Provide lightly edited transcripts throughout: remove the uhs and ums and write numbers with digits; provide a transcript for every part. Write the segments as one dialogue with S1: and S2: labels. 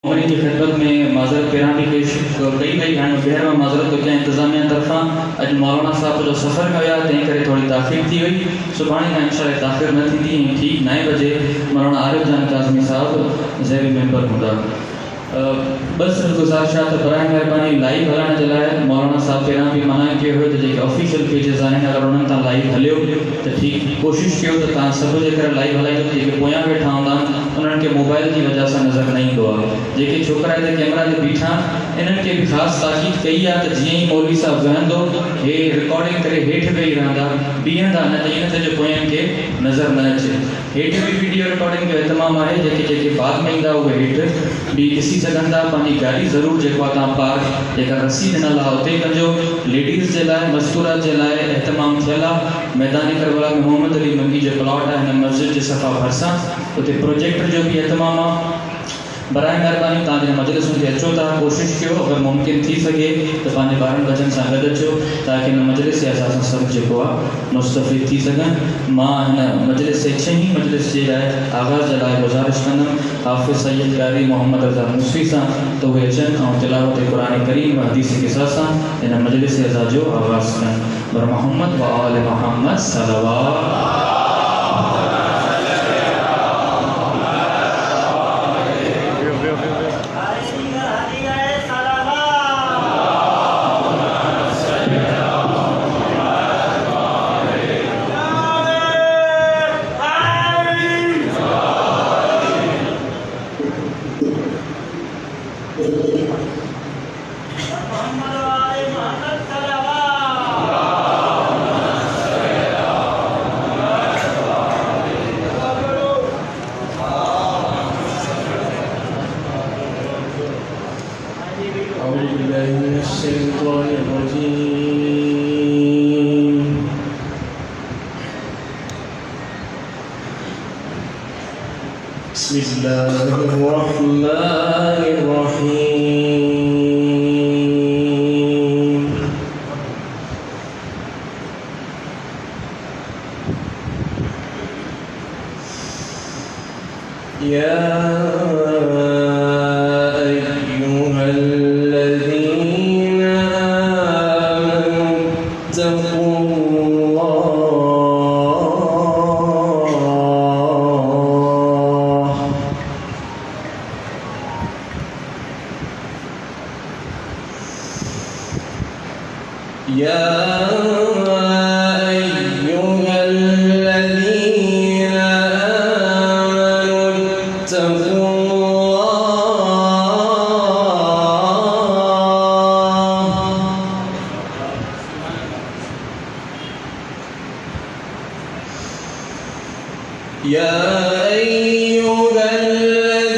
S1: عمری کی خدمت میں معذرت پیران بھی پیش کئی بہر میں معذرت تو کیا انتظامیہ طرفاں اج مولانا صاحب جو سفر میں ویا تنہیں کرے تھوڑی تاخیر تھی ہوئی سبحانی کا انشاءاللہ تاخیر نہ تھی تھی ٹھیک 9 بجے مولانا عارف جان کاظمی صاحب زیر ممبر ہوندا بس گزارشات برائے مہربانی لائیو ہلانے جلائے مولانا صاحب پیران بھی منع کیے ہوئے تو جو آفیشیل پیجز آئیں اگر انہوں نے لائیو ہلیو تو ٹھیک کوشش کیو تو تاں سب جے کر لائیو ہلائی تو جو پویاں بیٹھا ہوندا انہوں کے موبائل کی وجہ سے نظر نہیں دو جے کہ چھوکرا دے کیمرہ دے بیٹھا انہوں کے بھی خاص تاکید کئی ہے تو جی مولوی صاحب وہندو ہے ریکارڈنگ کرے ہیٹھ گئی رہندا بیہندا نہ تے ان جو پویاں کے نظر نہ اچے ہیٹھ بھی ویڈیو ریکارڈنگ جو اہتمام ہے جے بعد میں ایندا ہوئے ہیٹھ بھی کسی سگندا پانی گاڑی ضرور جے کو تا پارک جے کا رسید نہ لا ہوتے کنجو لیڈیز جے لائے مذکورات جے لائے اہتمام تھیلا میدان کربلا میں محمد علی منگی جو پلاٹ ہے مسجد جے صفا بھرساں تے پروجیکٹر جو بھی اہتمام برائے مہربانی تاں مجلس میں اچو تا کوشش کیو اگر ممکن تھی سکے تو پانچ 12 بجن سان گڈ اچو تاکہ مجلس اساسا سب جو مستفید تھی سکن ماں مجلس سے چھہی مجلس جے لائے آغاز جلائے گزارش کنم حافظ سید قاری محمد رضا موسوی سان تو وہ اچن اور تلاوت قرآن کریم و حدیث قصص سان ان مجلس ازا جو آغاز کن بر محمد و آل محمد صلوات
S2: بسم الله الرحمن الرحيم يا أيها الذين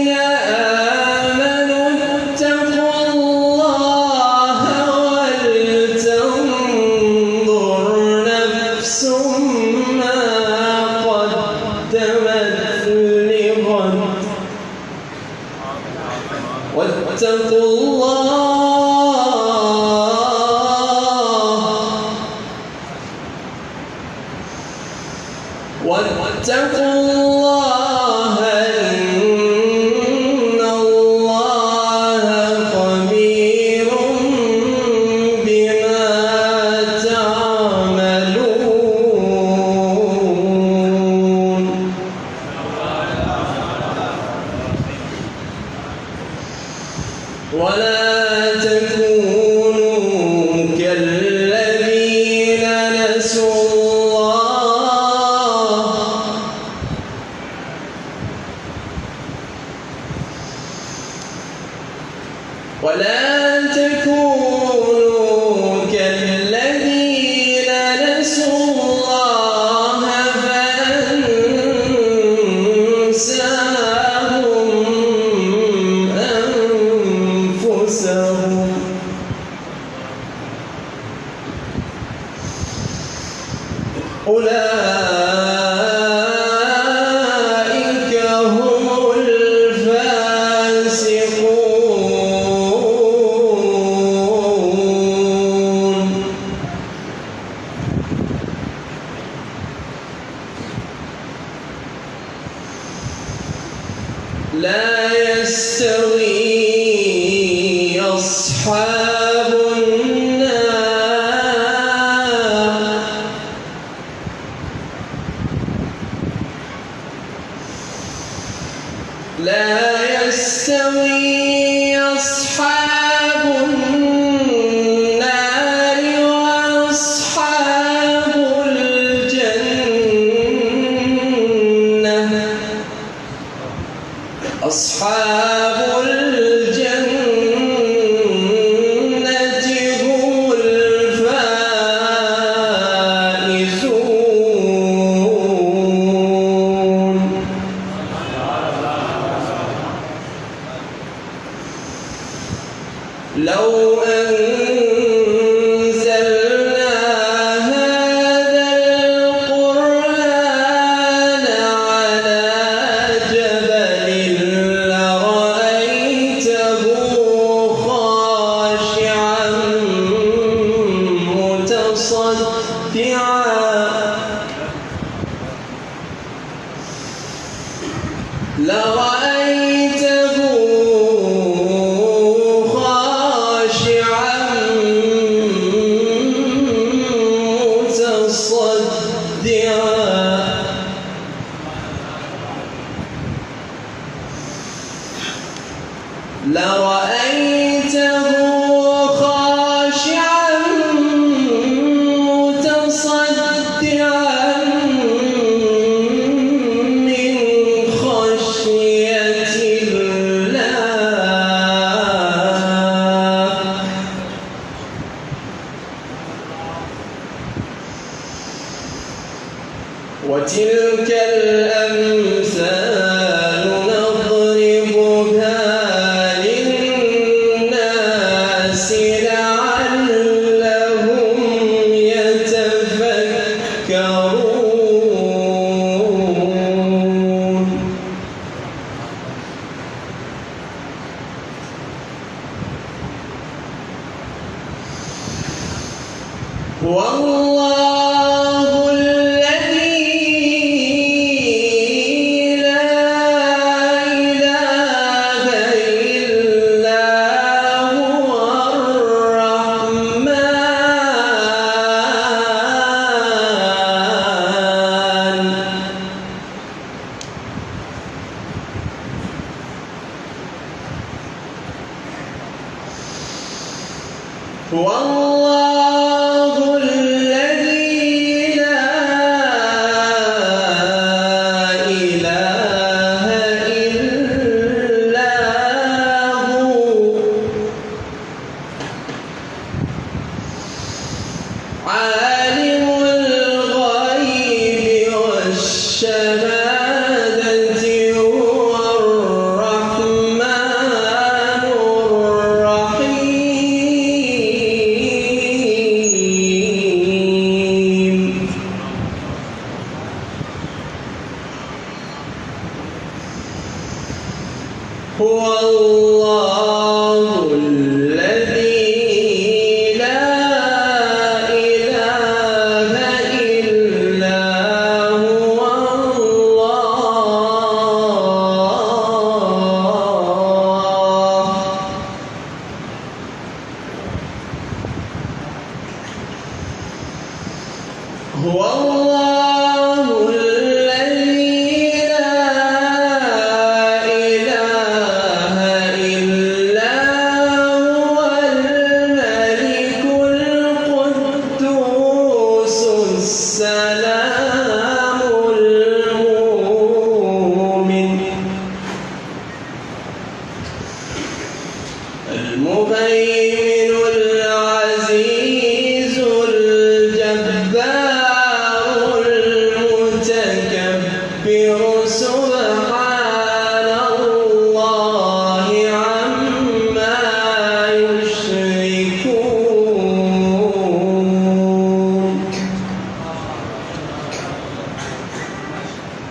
S2: آمنوا اتقوا ولا تكونوا كالذين نسوا الله فأنساهم أنفسهم أولئك هم الفاسقون. لا يستوي أصحاب النار لا يستوي أصحاب النار وأصحاب الجنة أصحاب الجنة هم الفائزون. لو أنزلنا هذا القرآن على جبل لرأيته خاشعا متصدعا لرأيته خاشعا متصدعا لرأيته خاشعا متصدعا من خشية الله. وتلك الأمثال نضربها للناس لعلهم يتفكرون. والله الذي لا إله إلا هو الرحمن والله الذي لا إله إلا هو عالم الغيب والشهادة هو الرحمن الرحيم. هو الله الذي لا إله إلا هو الله. هو الله الذي لا إله إلا المهيمن العزيز الجبار المتكبر سبحان الله عما يشركون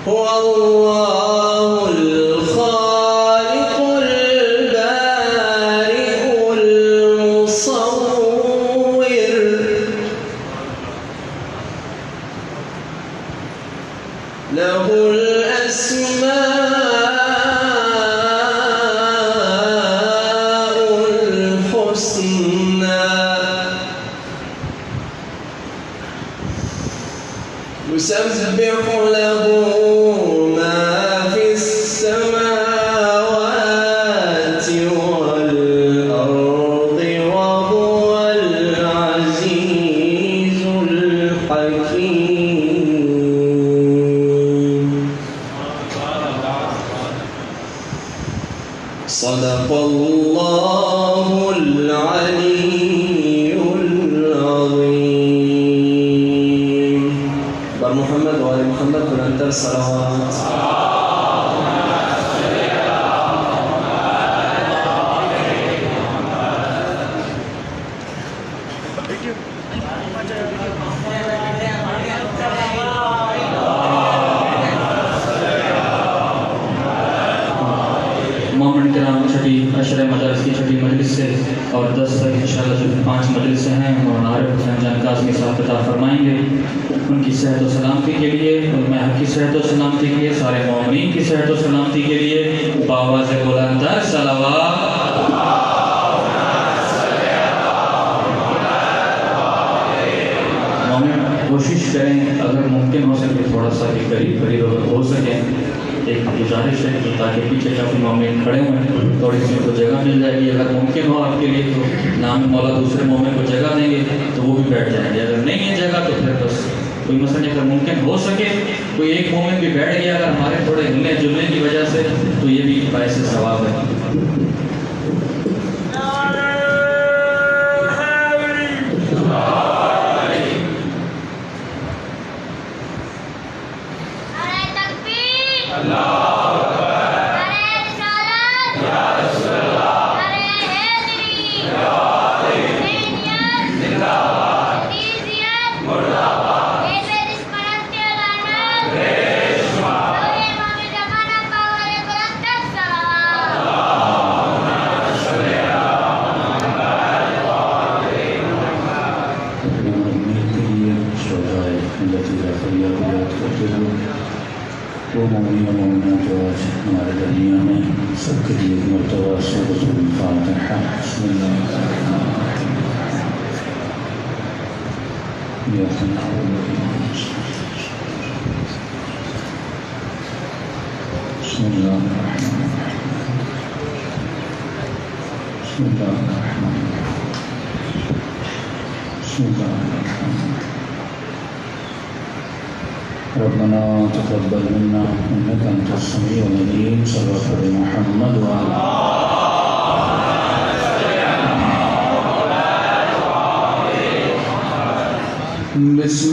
S2: هو الله الخالق البارئ المصور له الأسماء الحسنى يسبح له ما في السماوات والأرض وهو العزيز الحكيم صدق الله العلي العظيم بر محمد وآل محمد بلندر صلوات
S1: مومن کرام چھٹی عشر مجالس کی چھٹی مجلس سے اور 10 تک انشاءاللہ جو 5 مجلسیں ہیں مولانا عارف حسین جان قاسمی صاحب عطا فرمائیں گے. ان کی صحت و سلامتی کے لیے اور میں کی صحت و سلامتی کے لیے سارے مومنین کی صحت و سلامتی کے لیے بآواز بلندر صلوات. مومن کوشش کریں اگر ممکن ہو سکے تھوڑا سا بھی قریب ہو سکے. ایک گزارش ہے کہ تاکہ پیچھے کافی مومن کھڑے ہوئے ہیں تھوڑی سی کو جگہ مل جائے گی. اگر ممکن ہو آپ کے لیے تو نام مولا دوسرے مومن کو جگہ دیں گے تو وہ بھی بیٹھ جائیں گے. اگر نہیں ہے جگہ تو پھر بس کوئی مسئلہ اگر ممکن ہو سکے کوئی ایک مومن بھی بیٹھ گیا اگر ہمارے تھوڑے ہلنے جلنے کی وجہ سے تو یہ بھی باعث ثواب ہے.
S3: وہ مومنین و مومنات جو آج ہمارے درمیان میں سب کے لیے مرتبہ سورۃ الفاتحہ. بسم اللہ الرحمن الرحیم. ایاک نعبد و ایاک نستعین. بسم اللہ الرحمن الرحیم. بسم اللہ الرحمن الرحیم. بسم اللہ الرحمن الرحیم. ربنا تقبل منا انك انت السميع العليم. صلى الله على محمد وعلى بسم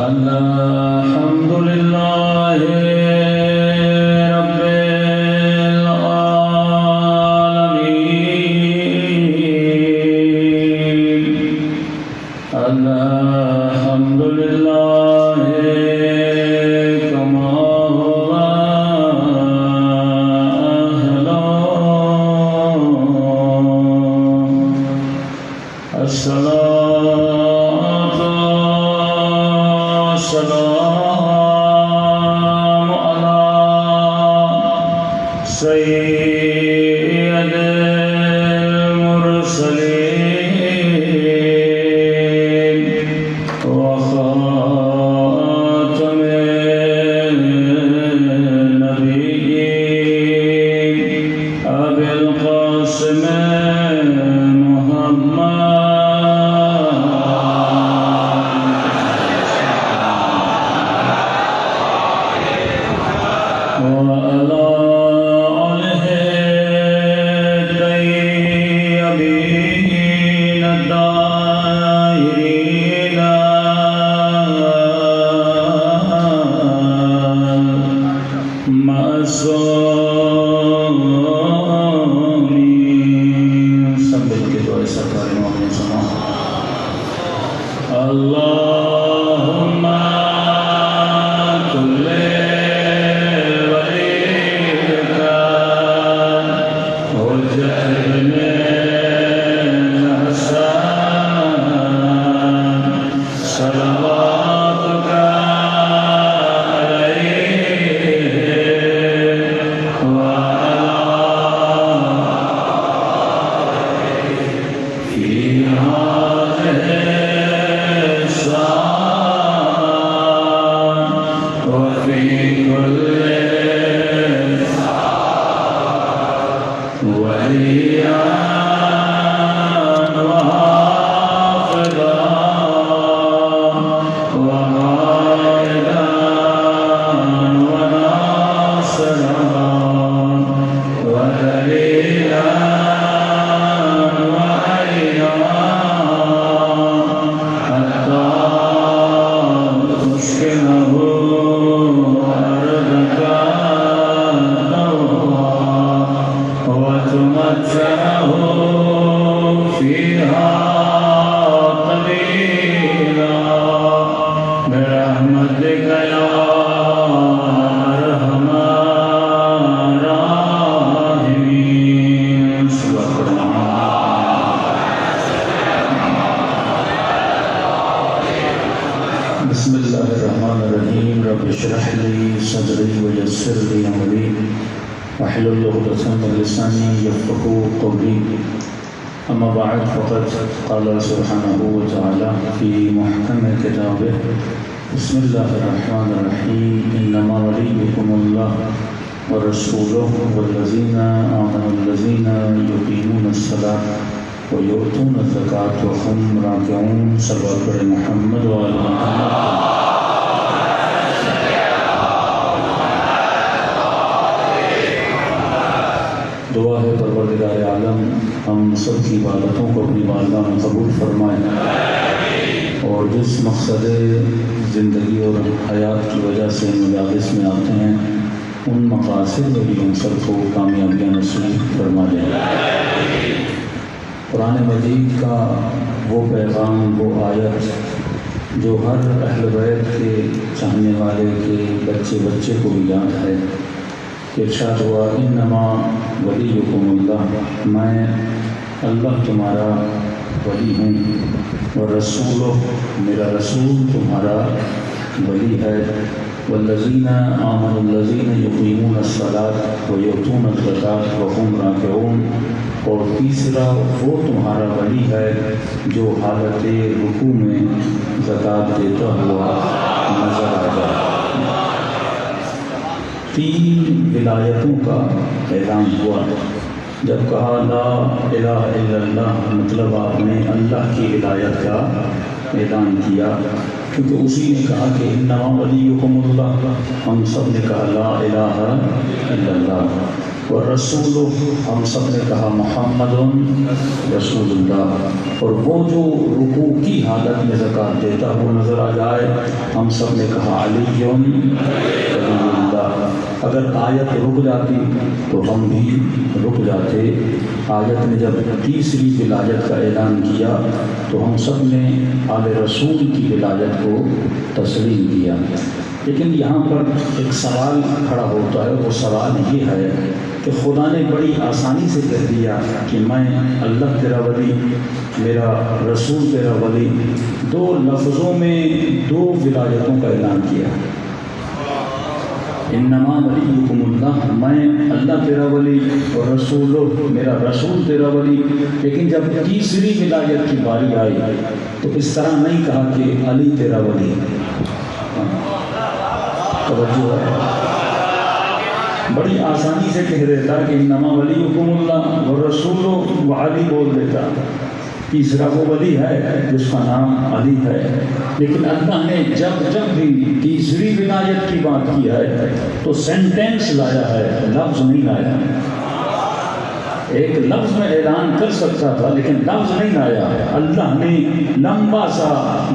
S3: الحمد لله رب العالمين. وفي كل وليا وحافظا وقائدا وناصرا ودليلا وعينا حتى تسكنه أرضك وتمتعه فيها طويلا برحمتك يا أرحم الراحمين. بسم الله الرحمن الرحيم. رب اشرح لي صدري ويسر لي أمري واحلل عقدة من لساني يفقهوا قولي. أما بعد فقد قال سبحانه وتعالى في محكم كتابه بسم الله الرحمن الرحيم إنما وليكم الله ورسوله والذين آمنوا الذين يقيمون الصلاة ويؤتون الزكاة وهم راكعون. صلوات پر محمد وآل محمد. دعا ہے پروردگار عالم ہم سب کی عبادتوں کو اپنی بارگاہ میں قبول فرمائے اور جس مقصد زندگی اور حیات کی وجہ سے مجالس میں آتے ہیں ان مقاصد میں بھی ہم سب کو کامیابیاں نصیب فرما دیں. قرآن مجید کا وہ پیغام، وہ آیت جو ہر اہل بیت کے چاہنے والے کے بچے بچے کو بھی یاد ہے کہ ارشاد ہوا انما ولیکم اللہ، میں اللہ تمہارا ولی ہوں، والرسول، میرا رسول تمہارا ولی ہے، والذین آمنوا الذین یقیمون الصلاۃ ویؤتون الزکاۃ وهم راکعون، اور تیسرا وہ تمہارا ولی ہے جو حالت رکوع میں زکوٰۃ دیتا ہوا نظر آ جائے. 3 ولایتوں کا اعلان ہوا. جب کہا لا الہ الا اللہ، مطلب آپ نے اللہ کی ولایت کا اعلان کیا، کیونکہ اسی نے کہا کہ انما ولیکم اللہ. ہم سب نے کہا لا الہ الا اللہ. والرسول، ہم سب نے کہا محمد رسول اللہ. اور وہ جو رکوع کی حالت میں زکوٰۃ دیتا ہوا نظر آ جائے، ہم سب نے کہا علی ولی اللہ. اگر آیت رک جاتی تو ہم بھی رک جاتے. آیت نے جب تیسری ولایت کا اعلان کیا تو ہم سب نے آل رسول کی ولایت کو تسلیم کیا. لیکن یہاں پر ایک سوال کھڑا ہوتا ہے. وہ سوال یہ ہے کہ خدا نے بڑی آسانی سے کہہ دیا کہ میں اللہ تیرا ولی، میرا رسول تیرا ولی. 2 لفظوں میں 2 ولایتوں کا اعلان کیا. انما ولیکم اللہ، میں اللہ تیرا ولی، اور رسول، میرا رسول تیرا ولی. لیکن جب تیسری ولایت کی باری آئی تو اس طرح نہیں کہا کہ علی تیرا ولی. توجہ ہے، بڑی آسانی سے کہہ دیتا کہ انما ولیکم اللہ والرسول وعلی بول دیتا. تیسرا وہ ولی ہے جس کا نام علی ہے. لیکن اللہ نے جب بھی تیسری ولایت کی بات کی ہے تو سینٹینس لایا ہے، لفظ نہیں لایا. ایک لفظ میں اعلان کر سکتا تھا لیکن لفظ نہیں لایا. اللہ نے لمبا سا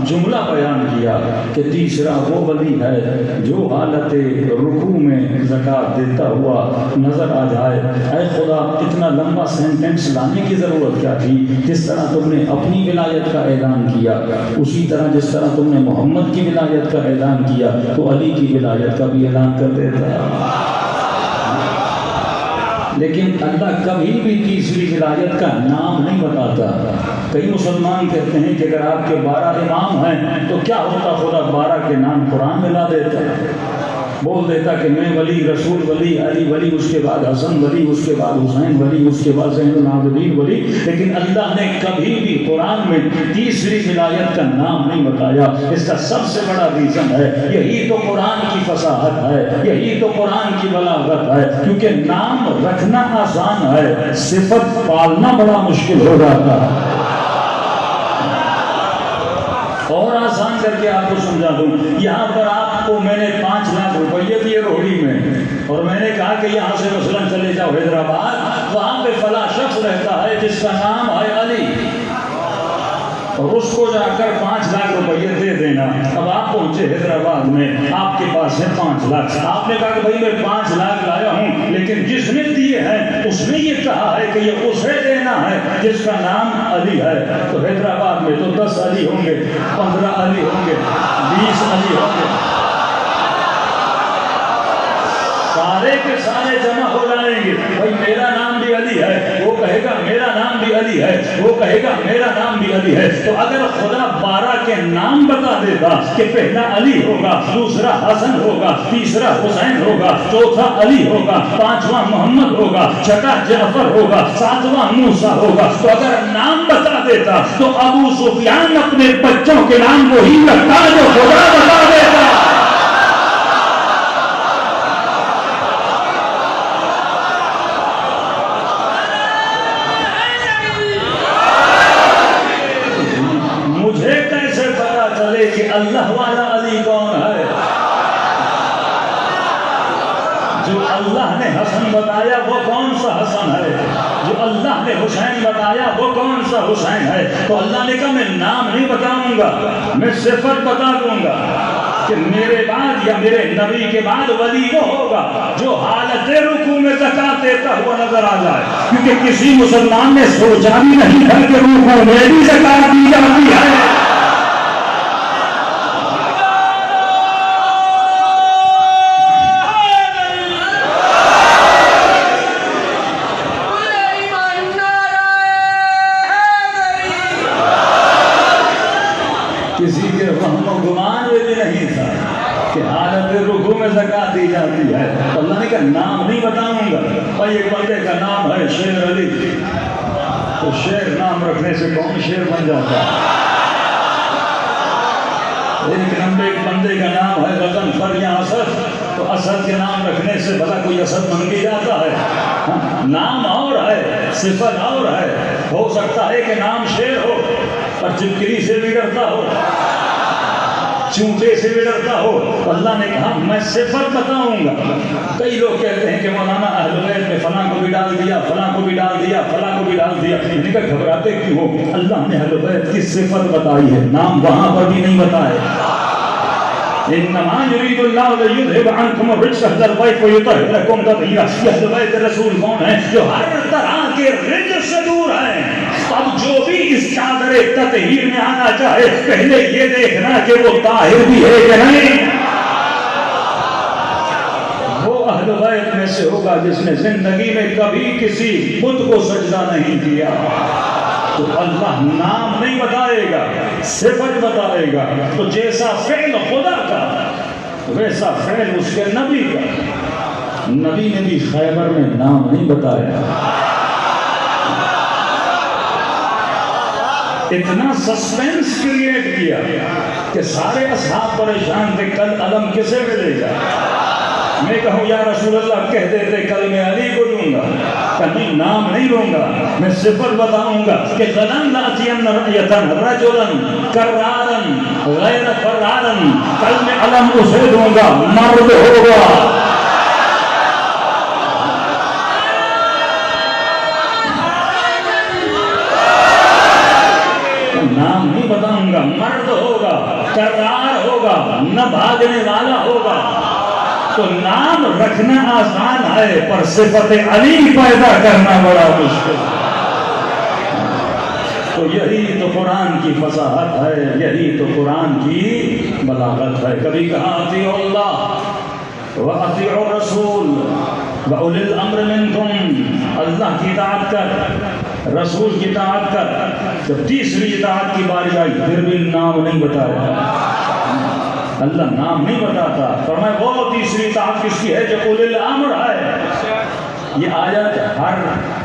S3: جملہ بیان کیا کہ تیسرا وہ ولی ہے جو حالت رکوع میں زکوٰۃ دیتا ہوا نظر آ جائے. اے خدا، اتنا لمبا سینٹینس لانے کی ضرورت کیا تھی؟ جس طرح تم نے اپنی ولایت کا اعلان کیا، اسی طرح جس طرح تم نے محمد کی ولایت کا اعلان کیا تو علی کی ولایت کا بھی اعلان کر دیتا. لیکن اللہ کبھی بھی تیسری ولایت کا نام نہیں بتاتا. کئی مسلمان کہتے ہیں کہ اگر آپ کے 12 امام ہیں تو کیا ہوتا، خدا 12 کے نام قرآن میں لا دیتا. بول دیتا کہ میں ولی، رسول ولی، علی ولی، اس کے بعد حسن ولی، اس کے بعد حسین ولی، اس کے بعد زین العابدین ولی، لیکن اللہ نے کبھی بھی قرآن میں تیسری ولایت کا نام نہیں بتایا۔ اس کا سب سے بڑا ریزن ہے، یہی تو قرآن کی فصاحت ہے، یہی تو قرآن کی بلاغت ہے، کیونکہ نام رکھنا آسان ہے، صفت پالنا بڑا مشکل ہو جاتا ہے۔ اور آسان کر کے آپ کو سمجھا دوں، یہاں پر آپ کو میں نے 5 لاکھ روپیے دیے روڑی میں، اور میں نے کہا کہ یہاں سے مثلا چلے جاؤ حیدرآباد، وہاں پہ فلاں شخص رہتا ہے جس کا نام ہے علی، اور اس کو جا کر 5 لاکھ روپیے دے دینا۔ اب آپ پہنچے حیدرآباد میں، آپ کے پاس ہے 5 لاکھ، آپ نے کہا کہ بھائی میں 5 لاکھ لایا ہوں، لیکن جس نے دیے ہیں اس نے یہ کہا ہے کہ یہ اسے دینا ہے جس کا نام علی ہے۔ تو حیدرآباد میں تو 10 علی ہوں گے، 15 علی ہوں گے، 20 علی ہوں گے، سارے کے سارے جمع ہو جائیں گے۔ بھائی میرا نام بھی علی ہے، وہ کہے گا میرا نام بھی علی ہے، وہ کہے گا میرا نام بھی علی ہے۔ تو اگر خدا 12 کے نام بتا دیتا کہ پہلا علی ہوگا، دوسرا حسن ہوگا، تیسرا حسین ہوگا، چوتھا علی ہوگا، 5واں محمد ہوگا، چھٹا جعفر ہوگا، 7واں موسیٰ ہوگا، تو اگر نام بتا دیتا تو ابو سفیان اپنے بچوں کے نام وہی رکھتا جو خدا بتا دیتا۔ کہ اللہ والا علی کون ہے؟ جو اللہ نے حسن بتایا وہ کون سا حسن ہے؟ جو اللہ نے حسین بتایا وہ کون سا حسین ہے؟ تو اللہ نے کہا میں نام نہیں بتاؤں گا، میں صفت بتا دوں گا کہ میرے بعد یا میرے نبی کے بعد ولی وہ ہوگا جو حالت رکوع میں زکات دیتا ہوا نظر آ جائے، کیونکہ کسی مسلمان نے سوچا بھی نہیں تھا کہ رکوع میں بھی زکات دی جاتی ہے۔ کسی کے وہم و گمان میں بھی نہیں تھا کہ حالت رکوع میں زکات دی جاتی ہے۔ اللہ نے کہا نام نہیں بتاؤں گا۔ بھائی ایک بندے کا نام ہے شیر علی، تو شیر نام رکھنے سے کون شیر بن جاتا ہے؟ ایک بندے کا نام ہے رتن فر یا اسد، تو اسد کے نام رکھنے سے بھلا کوئی اسد بن کے جاتا ہے؟ نام اور ہے، صفت اور ہے۔ ہو سکتا ہے کہ نام شیر ہو اور چمکری سے بھی ڈرتا ہو، چونٹے سے بھی ڈرتا ہو۔ اللہ نے کہا میں صفت بتاؤں گا۔ کئی لوگ کہتے ہیں کہ مولانا اہل بیت میں فلاں کو بھی ڈال دیا، فلاں کو بھی ڈال دیا، فلاں کو بھی ڈال دیا۔ میں نے کہا گھبراتے کیوں ہو؟ اللہ نے اہل بیت کی صفت بتائی ہے، نام وہاں پر بھی نہیں بتایا۔ انما یرید اللہ لیذھب عنکم الرجس اہل البیت ویطہرکم تطہیرا۔ یہ اہل بیت رسول کون ہیں؟ جو ہر طرح کے رجس سے دور ہیں۔ اب جو بھی اس چادر تطہیر میں آنا چاہے پہلے یہ دیکھنا کہ وہ طاہر بھی ہے کہ نہیں۔ وہ اہل بیت میں سے ہوگا جس نے زندگی میں کبھی کسی بت کو سجدہ نہیں کیا۔ تو اللہ نام نہیں بتائے گا، صفت بتائے گا۔ تو جیسا فعل خدا کا ویسا فعل اس کے نبی کا۔ نبی نے بھی خیبر میں نام نہیں بتایا۔ اتنا سسپینس کریٹ کیا کہ سارے اصحاب پریشان تھے، کل علم کسے ملے گا؟ میں کہوں یا رسول اللہ کہہ دیتے کل میں علی کو دوں گا، کہیں نام نہیں لوں گا، میں صفت بتاؤں گا کہ غدن لأتین رأیتن رجلن کرارن غیر فرارن، کل میں علم اسے دوں گا، مرد ہوگا۔ نام نہیں بتاؤں گا، مرد ہوگا، کرار ہوگا، نہ بھاگنے والا ہوگا۔ تو نام رکھنا آسان ہے پر صفت علی پیدا کرنا بڑا مشکل ہے۔ تو یہی تو قرآن کی فصاحت ہے، یہی تو قرآن کی بلاغت ہے۔ کبھی کہا اطیعوا اللہ واطیعوا الرسول واولی الامر منکم، اللہ کی اطاعت کر، رسول کی اطاعت کر۔ جب تیسری اطاعت کی باری آئی پھر بھی نام نہیں بتایا، اللہ نام نہیں بتاتا۔ فرمایا وہ تیسری اطاعت کس کی ہے؟ جو اولي الامر ہے. یہ آیت ہر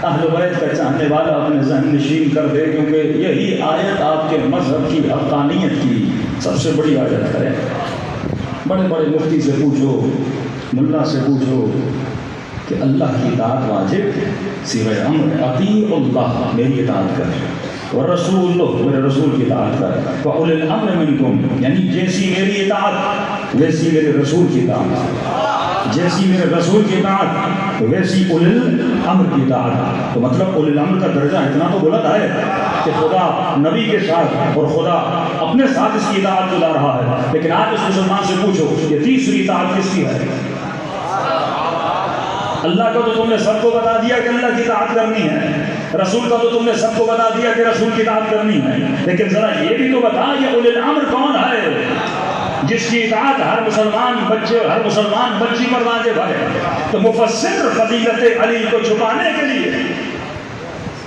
S3: اہل بیت کا چاہنے والا اپنے ذہن نشین کر دے، کیونکہ یہی آیت آپ کے مذہب کی حقانیت کی سب سے بڑی آیت ہے. بڑے بڑے مفتی سے پوچھو، ملا سے پوچھو کہ اللہ کی اطاعت واجب، سوائے امر اطیعوا اللہ، میری اطاعت کر، ورسول میرے رسول کی اطاعت کر، وَأُولِي الْأَمْرِ مِنْكُمْ، یعنی جیسی میری اطاعت ویسی میرے رسول کی اطاعت، جیسی میرے رسول کی اطاعت ویسی اولی الامر کی اطاعت. تو مطلب اولی الامر کا درجہ اتنا تو بلند ہے کہ خدا نبی کے ساتھ اور خدا اپنے ساتھ اس کی اطاعت بلا رہا ہے. لیکن آج اس مسلمان سے پوچھو یہ تیسری اطاعت کس کی ہے؟ اللہ کا تو تم نے سب کو بتا دیا کہ اللہ کی اطاعت کرنی ہے، رسول کا تو تم نے سب کو بتا دیا کہ رسول کی اطاعت کرنی ہے، لیکن ذرا یہ بھی تو بتا یہ اولی الامر کون ہے جس کی اطاعت ہر مسلمان بچے ہر مسلمان بچی پر واجب ہے. تو مفسر فضیلت علی کو چھپانے کے لیے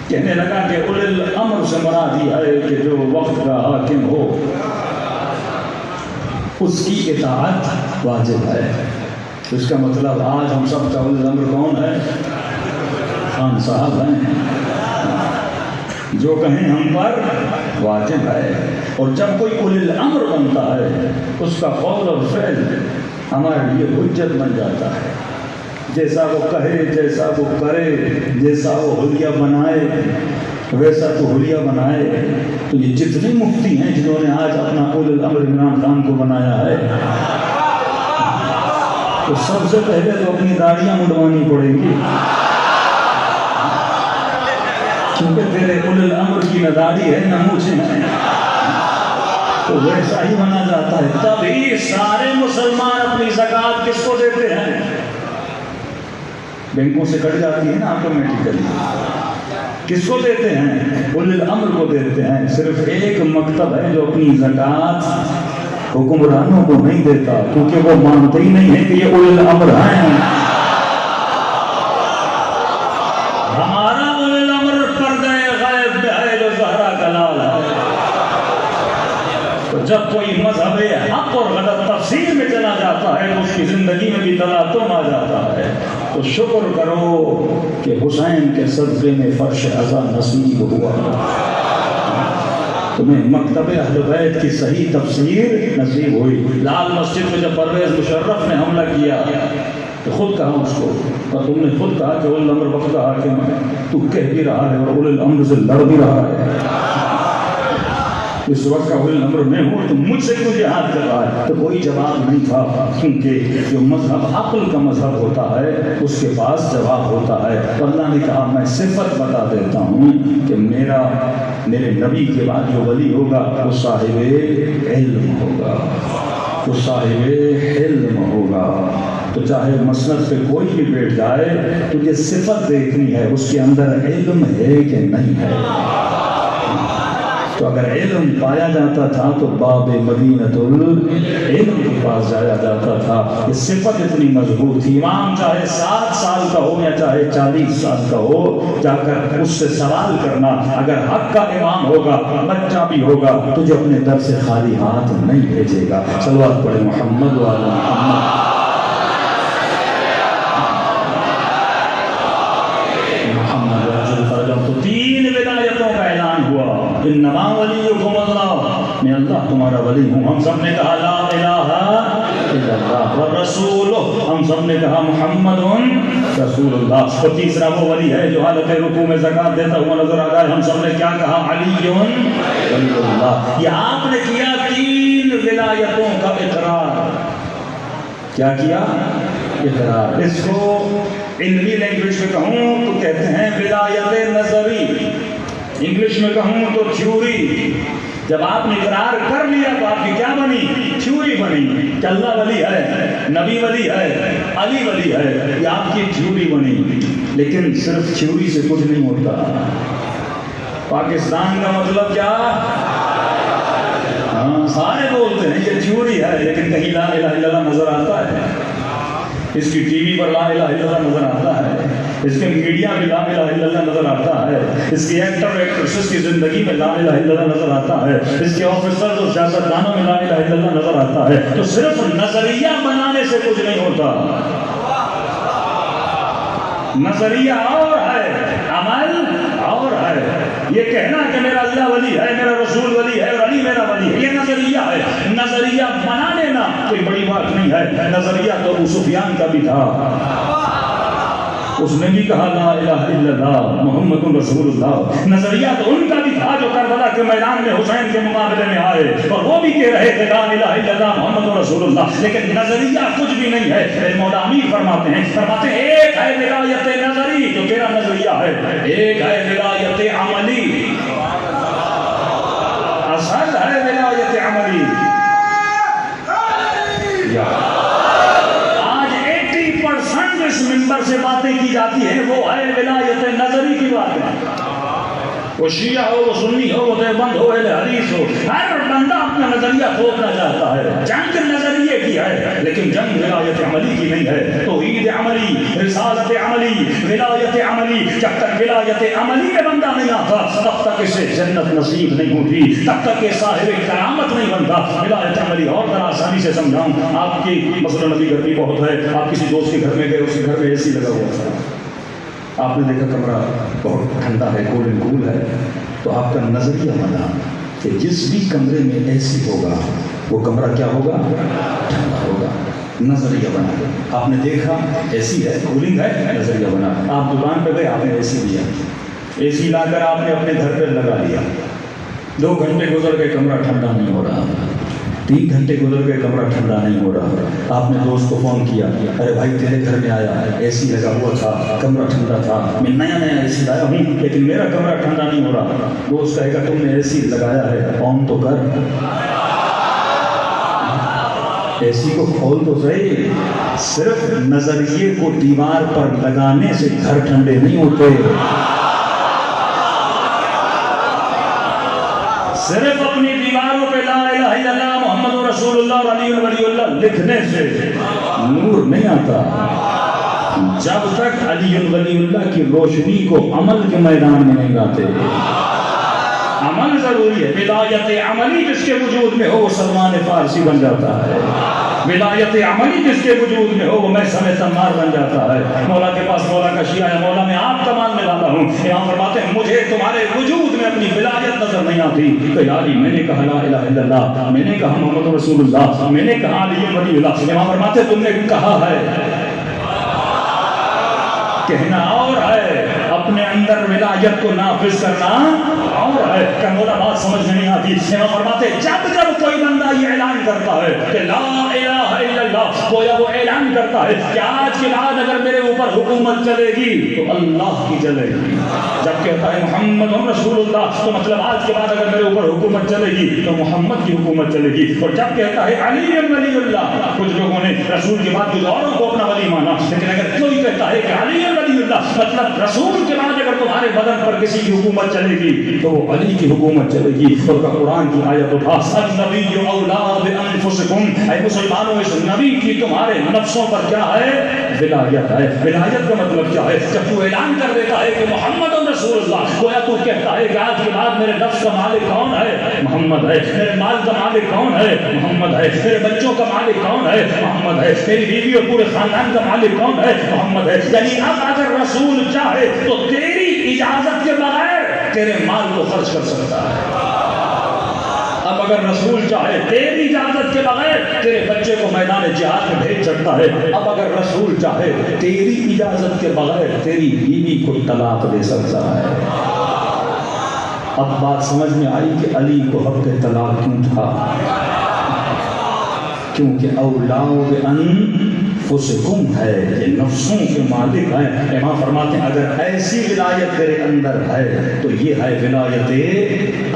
S3: کہنے لگا کہ اولی الامر سے مراد یہ ہے کہ جو وقت کا حاکم ہو اس کی اطاعت واجب ہے. اس کا مطلب آج ہم سب کا اولی الامر کون ہے؟ خان صاحب ہیں. جو کہیں ہم پر واجب ہے. اور جب کوئی اولی الامر بنتا ہے اس کا قول اور فعل ہمارے لیے حجت بن جاتا ہے. جیسا وہ کہے، جیسا وہ کرے، جیسا وہ حلیہ بنائے ویسا تو حلیہ بنائے. تو یہ جتنے مفتی ہیں جنہوں نے آج اپنا اولی الامر عمران خان کو بنایا ہے، تو سب سے پہلے تو اپنی داڑیاں منڈوانی پڑیں گی، کیونکہ تیرے اولی الامر کی نہ داڑھی ہے نہ مونچھیں ہیں. تو ویسا ہی بنا جاتا ہے. تبھی سارے مسلمان اپنی زکوٰۃ کس کو دیتے ہیں؟ بینکوں سے کٹ جاتی ہے نا آٹومیٹیکلی. کس کو دیتے ہیں؟ اولی الامر کو دیتے ہیں. صرف ایک مکتب ہے جو اپنی زکوٰۃ حکمرانوں کو نہیں دیتا، کیونکہ وہ مانتے ہی نہیں ہیں کہ یہ اولی الامر ہیں. ہمارا اولی الامر پردہ غیب میں ہے جو زہرا کا لال ہے. تو جب کوئی مذہب حق اور غلط تفسیر میں چلا جاتا ہے اس کی زندگی میں بھی تلاطم آ جاتا ہے. تو شکر کرو کہ حسین کے صدقے میں فرش عزا نصیب ہوا، تمہیں مکتب اہل بیت کی صحیح تفسیر نصیب ہوئی. لال مسجد میں جب پرویز مشرف نے حملہ کیا تو خود کہا اس کو، اور تم نے خود کہا کہ اولی الامر وقت کا حاکم ہے. تو کہہ بھی رہا ہے اور اولی الامر سے لڑ بھی رہا ہے. اس وقت کا اولی الامر میں ہوں تو مجھ سے کیوں جہاد کر رہا ہے؟ تو کوئی جواب نہیں تھا، کیونکہ جو مذہب عقل کا مذہب ہوتا ہے اس کے پاس جواب ہوتا ہے. تو اللہ نے کہا میں صفت بتا دیتا ہوں کہ میرے نبی کے بعد جو ولی ہوگا وہ صاحب علم ہوگا، وہ صاحب علم ہوگا. تو چاہے مسند پہ کوئی بھی بیٹھ جائے تجھے صفت دیکھنی ہے اس کے اندر علم ہے کہ نہیں ہے. تو اگر علم پایا جاتا تھا تو باب مدینۃ العلم کے پاس جایا جاتا تھا. یہ صفت اتنی مضبوط تھی. امام چاہے 7 سال کا ہو یا چاہے 40 سال کا ہو، جا کر اس سے سوال کرنا. اگر حق کا امام ہوگا، بچہ بھی ہوگا، تجھے اپنے در سے خالی ہاتھ نہیں بھیجے گا. صلوات پڑھے محمد وعلی محمد. تو 3 ولایتوں کا اعلان ہوا. انما ولیکم اللہ، میں اللہ تمہارا ولی ہوں. ہم سب نے کہا لا الہ الا اللہ، والرسول، ہم سب نے کہا محمد رسول اللہ. اور تیسرا وہ ولی ہے جو حالت رکوع میں زکوٰۃ دیتا ہوا نظر آ رہا ہے. ہم سب نے کیا کہا؟ علی ولی اللہ. یہ آپ نے کیا 3 ولایتوں کا اقرار. کیا کیا؟ اقرار. اس کو علمی لینگویج میں کہوں تو کہتے ہیں ولایت نظری، انگلش میں کہوں تو تھیوری. جب آپ نے اقرار کر لیا تو آپ کی کیا بنی؟ تھیوری بنی کہ اللہ ولی ہے، نبی ولی ہے، علی ولی ہے. یہ آپ کی تھیوری بنی. لیکن صرف تھیوری سے کچھ نہیں ہوتا. پاکستان کا مطلب کیا؟ ہاں سارے بولتے ہیں یہ تھیوری ہے، لیکن کہیں لا الہ الا اللہ نظر آتا ہے. اس کی ٹی وی پر لا الہ الا اللہ نظر آتا ہے. اس کے میڈیا میں لا الہ الا اللہ نظر آتا ہے، اس کے ایکٹر ایکٹریسز کی زندگی میں لا الہ الا اللہ نظر آتا ہے، اس کے آفیسرز اور سیاستدانوں میں لا الہ الا اللہ نظر آتا ہے، تو صرف نظریہ بنانے سے کچھ نہیں ہوتا. نظریہ اور ہے، عمل اور ہے. یہ کہنا کہ میرا اللہ ولی ہے، میرا رسول ولی ہے اور علی میرا ولی ہے، یہ نظریہ ہے. نظریہ بنا لینا کوئی بڑی بات نہیں ہے. نظریہ تو ابو سفیان کا بھی تھا، اس نے بھی کہا لا الہ الا اللہ محمد رسول اللہ. نظریہ تو ان کا بھی تھا جو کربلا کے میدان میں حسین کے مقابلے میں آئے اور وہ بھی کہہ رہے تھے لا الہ الا اللہ محمد رسول اللہ. لیکن نظریہ کچھ بھی نہیں ہے. مولا امیر فرماتے ہیں ایک ہے ولایت نظری جو تیرا نظریہ ہے، ایک ہے ولایت عملی، اصل ہے ولایت عملی. اس منبر سے باتیں کی جاتی ہیں وہ ہے ولایت نظری کی باتیں. وہ شیعہ ہو، وہ سنی ہو، وہ دیوبند ہو، اہل حدیث ہو، ہر بندہ اپنا نظریہ تھوپنا چاہتا ہے. جنگ نظریے کی ہے لیکن جنگ ولایت عملی کی نہیں ہے. توحید عملی، رسالت عملی، ولایت عملی. جب تک ولایت عملی میں بندہ نہیں آتا تب تک اسے جنت نصیب نہیں ہوتی، تب تک یہ صاحب کرامت نہیں بنتا. ولایت عملی اور ذرا آسانی سے سمجھاؤں. آپ کی مثلاً ابھی گرمی بہت ہے، آپ کسی دوست کے گھر میں گئے، اس کے گھر میں اے سی لگا ہوا تھا، آپ نے دیکھا کمرہ بہت ٹھنڈا ہے، کول اینڈ کول ہے، تو آپ کا نظریہ بنا کہ جس بھی کمرے میں اے سی ہوگا وہ کمرہ کیا ہوگا؟ ٹھنڈا ہوگا. نظریہ بنا کے آپ نے دیکھا اے سی ہے، کولنگ ہے، نظریہ بنا. آپ دکان پہ گئے، آپ نے اے سی لیا، اے سی لا کر آپ نے اپنے گھر پہ لگا لیا. 2 گھنٹے گزر گئے، کمرہ ٹھنڈا نہیں ہو رہا. 3 گھنٹے گزر گئے، کمرہ ٹھنڈا نہیں ہو رہا. آپ نے دوست کو فون کیا، ارے بھائی تیرے گھر میں آیا ہے، اے سی لگا ہوا تھا، کمرہ ٹھنڈا تھا، میں نیا اے سی لایا ہوں لیکن میرا کمرہ ٹھنڈا نہیں ہو رہا. دوست کہے گا تم نے اے سی لگایا ہے، آن تو کر، اے سی کو کھول تو صحیح. صرف نظریے کو دیوار پر لگانے سے گھر ٹھنڈے نہیں ہوتے. صرف اپنی دیواروں پہ لا الہ الا اللہ محمد رسول اللہ اور علی ولی اللہ لکھنے سے نور نہیں آتا. جب تک علی ولی اللہ کی روشنی کو عمل کے میدان میں نہیں لاتے. عمل ضروری ہے. ولایت عملی جس کے وجود میں ہو وہ سلمان فارسی بن جاتا ہے. ولایت عملی جس کے وجود میں ہو وہ میں سمے تمار بن جاتا ہے. مولا کے پاس مولا کا شیعہ ہے، مولا میں آپ کا ماننے والا ہوں. یہاں فرماتے ہیں مجھے تمہارے وجود میں اپنی ولایت نظر نہیں آتی. کہ علی میں نے کہا لا الہ الا اللہ، میں نے کہا محمد رسول اللہ، میں نے کہا علی ولی اللہ. یہاں فرماتے ہیں تم نے کہا ہے، کہنا اور ہے، اپنے اندر ولایت کو نافذ کرنا اور ہے. کہ مولا بات سمجھ میں نہیں آتی. یہاں فرماتے جب کوئی بندہ یہ اعلان کرتا ہے کہ لا الہ الا اللہ، گویا وہ اعلان کرتا ہے کہ آج کے بعد اگر میرے اوپر حکومت چلے گی تو اللہ کی چلے گی. جب کہتا ہے محمد رسول اللہ تو مطلب آج کے بعد اگر میرے اوپر حکومت چلے گی تو محمد کی حکومت چلے گی. اور جب کہتا ہے علی ولی اللہ، کچھ لوگوں نے رسول کے بعد کچھ اوروں کو اپنا ولی مانا، لیکن اگر کوئی کہتا ہے کہ علی ولی اللہ مطلب رسول کے بعد اگر تمہارے بدن پر کسی کی حکومت چلے گی تو وہ علی کی حکومت چلے گی. اور قرآن کی آیت اٹھا النبی اولاد انفسکم، اے مسلمانوں اس نبی کی تمہارے نفسوں پر کیا ہے؟ ولایت ہے. ولایت کا مطلب کیا ہے؟ جب تو اعلان کر دیتا ہے کہ محمد رسول اللہ، گویا تو کہتا ہے کہ آج کے بعد میرے نفس کا مالک کون ہے؟ محمد ہے. میرے مال کا مالک کون ہے؟ محمد ہے. میرے بچوں کا مالک کون ہے؟ محمد ہے. میری بیوی اور پورے خاندان کا مالک کون ہے؟ محمد ہے. یعنی اب اگر رسول چاہے تو تیری اجازت کے بغیر تیرے مال کو خرچ کر سکتا ہے. اب اگر رسول چاہے تیری اجازت کے بغیر تیرے بچے کو میدان جہاد میں بھیج سکتا ہے. اب اگر رسول چاہے تیری اجازت کے بغیر تیری بیوی کو طلاق دے سکتا ہے. اب بات سمجھ میں آئی کہ علی کو حق طلاق کیوں تھا؟ کیونکہ اولاد انفسکم ہے، یہ نفسوں کے مالک ہیں. امام فرماتے ہیں اگر ایسی ولایت تیرے اندر ہے تو یہ ہے ولایت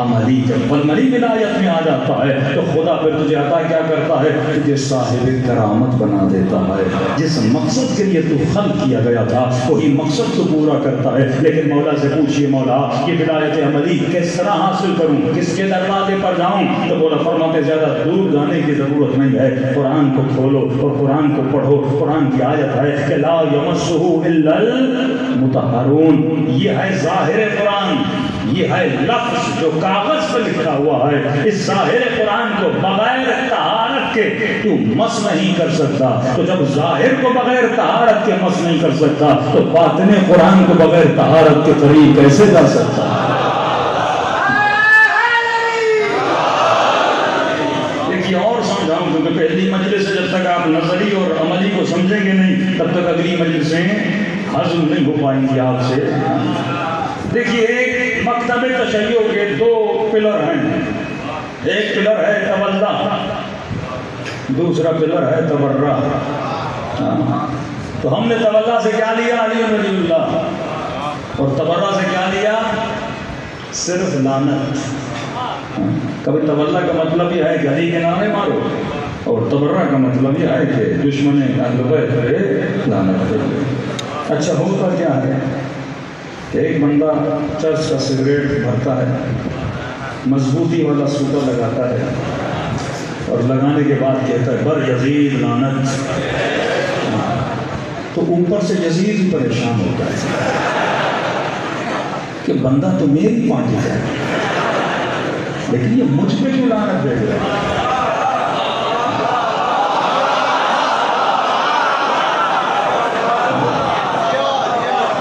S3: عملی. جب عملی ولایت میں آ جاتا ہے تو خدا پھر تجھے عطا کیا کرتا ہے؟ تجھے صاحب کرامت بنا دیتا ہے. جس مقصد کے لیے تو خلق کیا گیا تھا وہی مقصد تو پورا کرتا ہے. لیکن مولا سے پوچھئے مولا یہ ولایت عملی کس طرح حاصل کروں، کس کے دروازے پر جاؤں؟ تو مولا فرماتے زیادہ دور جانے کی ضرورت نہیں ہے. قرآن کو کھولو اور قرآن کو پڑھو. قرآن کی آیت ہے کہ لا یمسہ الا المطہرون، یہ ہے ظاہر قرآن، یہ ہے لفظ جو کاغذ پر لکھا ہوا ہے۔ اس ظاہر قرآن کو بغیر طہارت کے تو مس نہیں کر سکتا، تو جب ظاہر کو بغیر طہارت کے مس نہیں کر سکتا تو باطن قرآن کو بغیر طہارت کے قریب کیسے جا سکتا؟ اور سمجھاؤں، کیونکہ پہلی مجلس سے جب تک آپ نظری اور عملی کو سمجھیں گے نہیں تب تک اگلی مجلسیں ہضم نہیں ہو پائیں گی آپ سے۔ دیکھیے، ایک مکتب تشیع کے دو پلر ہیں، ایک پلر ہے تولا، دوسرا پلر ہے تبرہ۔ تو ہم نے تولا سے کیا لیا؟ علی ولی اللہ، اور تبرہ سے کیا لیا؟ صرف لعنت۔ کبھی تولا کا مطلب یہ ہے کہ علی کے نامے مارو، اور تبرہ کا مطلب یہ ہے کہ دشمن اہل بیت پہ لعنت کرو۔ اچھا، ہوتا کیا ہے کہ ایک بندہ چرس کا سگریٹ بھرتا ہے، مضبوطی والا سوٹا لگاتا ہے، اور لگانے کے بعد کہتا ہے بر یزید لعنت، تو اوپر سے یزید ہی پریشان ہوتا ہے کہ بندہ تو میری پارٹی ہے لیکن یہ مجھ پہ کیوں لعنت دے گا؟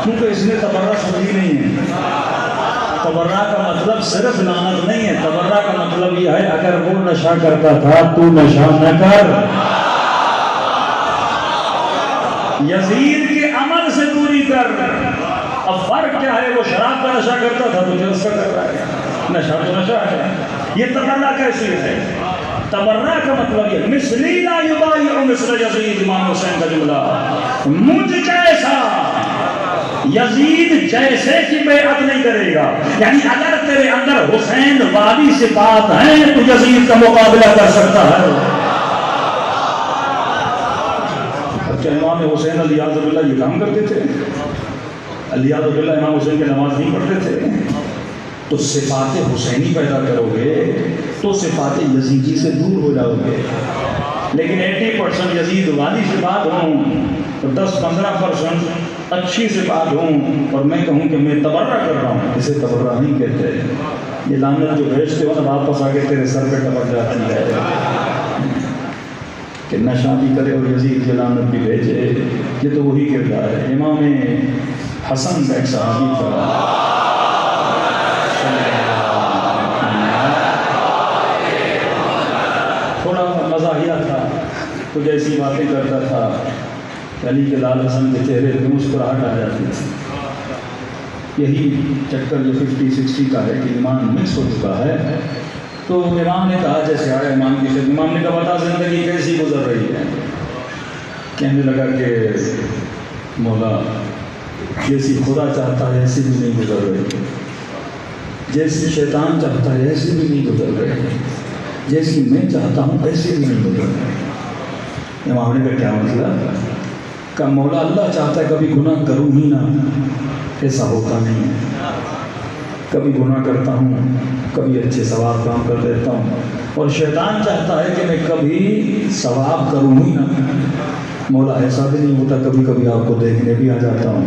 S3: کیونکہ اس نے تبرہ سمجھی نہیں ہے۔ تبرہ کا مطلب صرف لعنت نہیں ہے، تبرہ کا مطلب یہ ہے اگر وہ نشہ کرتا تھا تو نشہ نہ کر، یزید کے عمل سے دوری کر۔ اب فرق کیا ہے؟ وہ شراب کا نشہ کرتا تھا تو جلسہ کر رہا ہے، نشہ تو نشہ ہے۔ یہ تبرہ کیسی ہے؟ تبرہ کا مطلب یہ مثلی لا یبایع مثل یزید، امام حسین کا جملہ، مجھ جیسا یزید جیسے کی بیعت نہیں کرے گا۔ یعنی اگر تیرے اندر حسین والی صفات ہیں تو یزید کا مقابلہ کر سکتا ہے۔ اچھا، امام حسین علیہ السلام یہ کام کرتے تھے؟ علیہ السلام امام حسین کی نماز نہیں پڑھتے تھے؟ تو صفات حسینی پیدا کرو گے تو صفات یزیدی سے دور ہو جاؤ گے۔ لیکن 80% یزید والی صفات ہوں تو 10-15% اچھی صفات ہوں، اور میں کہوں کہ میں تبرہ کر رہا ہوں، اسے تبرہ نہیں کہتے۔ یہ لعنت جو بھیجتے ہو نا واپس آ کے تیرے سر پہ ٹپک جاتی ہے کہ نشہ بھی کرے اور یزید کی لعنت بھی بھیجے۔ یہ تو وہی کردار ہے۔ امام حسن کا ایک صحابی تھا، تھوڑا مزاحیہ تھا، تو جیسی باتیں کرتا تھا کہ علی کے لال حسن کے چہرے پہ مسکراہٹ آ جاتی تھی۔ یہی چکر جو 50-60 کا ہے کہ ایمان مکس ہو چکا ہے۔ تو امام نے کہا، جیسے آیا امام کی خدمت، امام نے کہا بتا زندگی کیسی گزر رہی ہے؟ کہنے لگا کہ مولا جیسی خدا چاہتا ہے ایسی بھی نہیں گزر رہی، جیسی شیطان چاہتا ہے ایسی بھی نہیں گزر رہی، جیسی میں چاہتا ہوں ایسی بھی نہیں گزر رہی۔ امام نے کہا کیا مطلب؟ کہ مولا اللہ چاہتا ہے کبھی گناہ کروں ہی نہ، ایسا ہوتا نہیں ہے۔ کبھی گناہ کرتا ہوں، کبھی اچھے ثواب کام کر دیتا ہوں، اور شیطان چاہتا ہے کہ میں کبھی ثواب کروں ہی نہ۔ مولا ایسا بھی نہیں ہوتا، کبھی کبھی آپ کو دیکھنے بھی آ جاتا ہوں،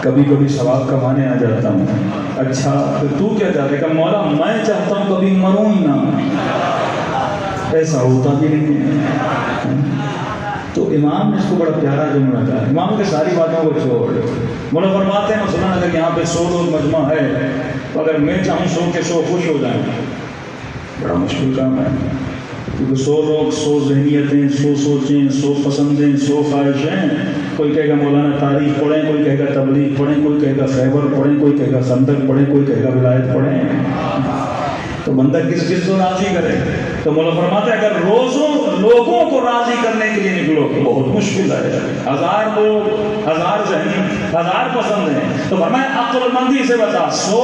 S3: کبھی کبھی ثواب کمانے آ جاتا ہوں۔ اچھا تو کیا چاہتے کہ مولا میں چاہتا ہوں کبھی مروں ہی نہ، ایسا ہوتا بھی نہیں ہے۔ تو امام نے اس کو بڑا پیارا جملہ کہا۔ امام کے ساری باتوں کو چھوڑ، مولا فرماتے ہیں مثلاً اگر یہاں پہ 100 لوگ مجمع ہے تو اگر میں چاہوں 100 کے 100 خوش ہو جائیں، بڑا مشکل کام ہے، کیونکہ 100 لوگ 100 ذہنیتیں، 100 سوچیں، 100 پسندیں، 100 خواہشیں۔ کوئی کہے گا مولانا تاریخ پڑھیں، کوئی کہے گا تبلیغ پڑھیں، کوئی کہے گا خیبر پڑھیں، کوئی کہے گا خندق پڑھیں، کوئی کہے گا ولایت پڑھیں۔ تو بندہ کس کس کو راضی کرے؟ تو مولا فرماتے ہیں اگر روزوں لوگوں کو راضی کرنے کے لیے نکلو تو بہت مشکل ہے۔ 1000 لوگ، 1000 ذہنی، 1000 پسند ہیں، تو فرمایا عقل مندی سے بتا 100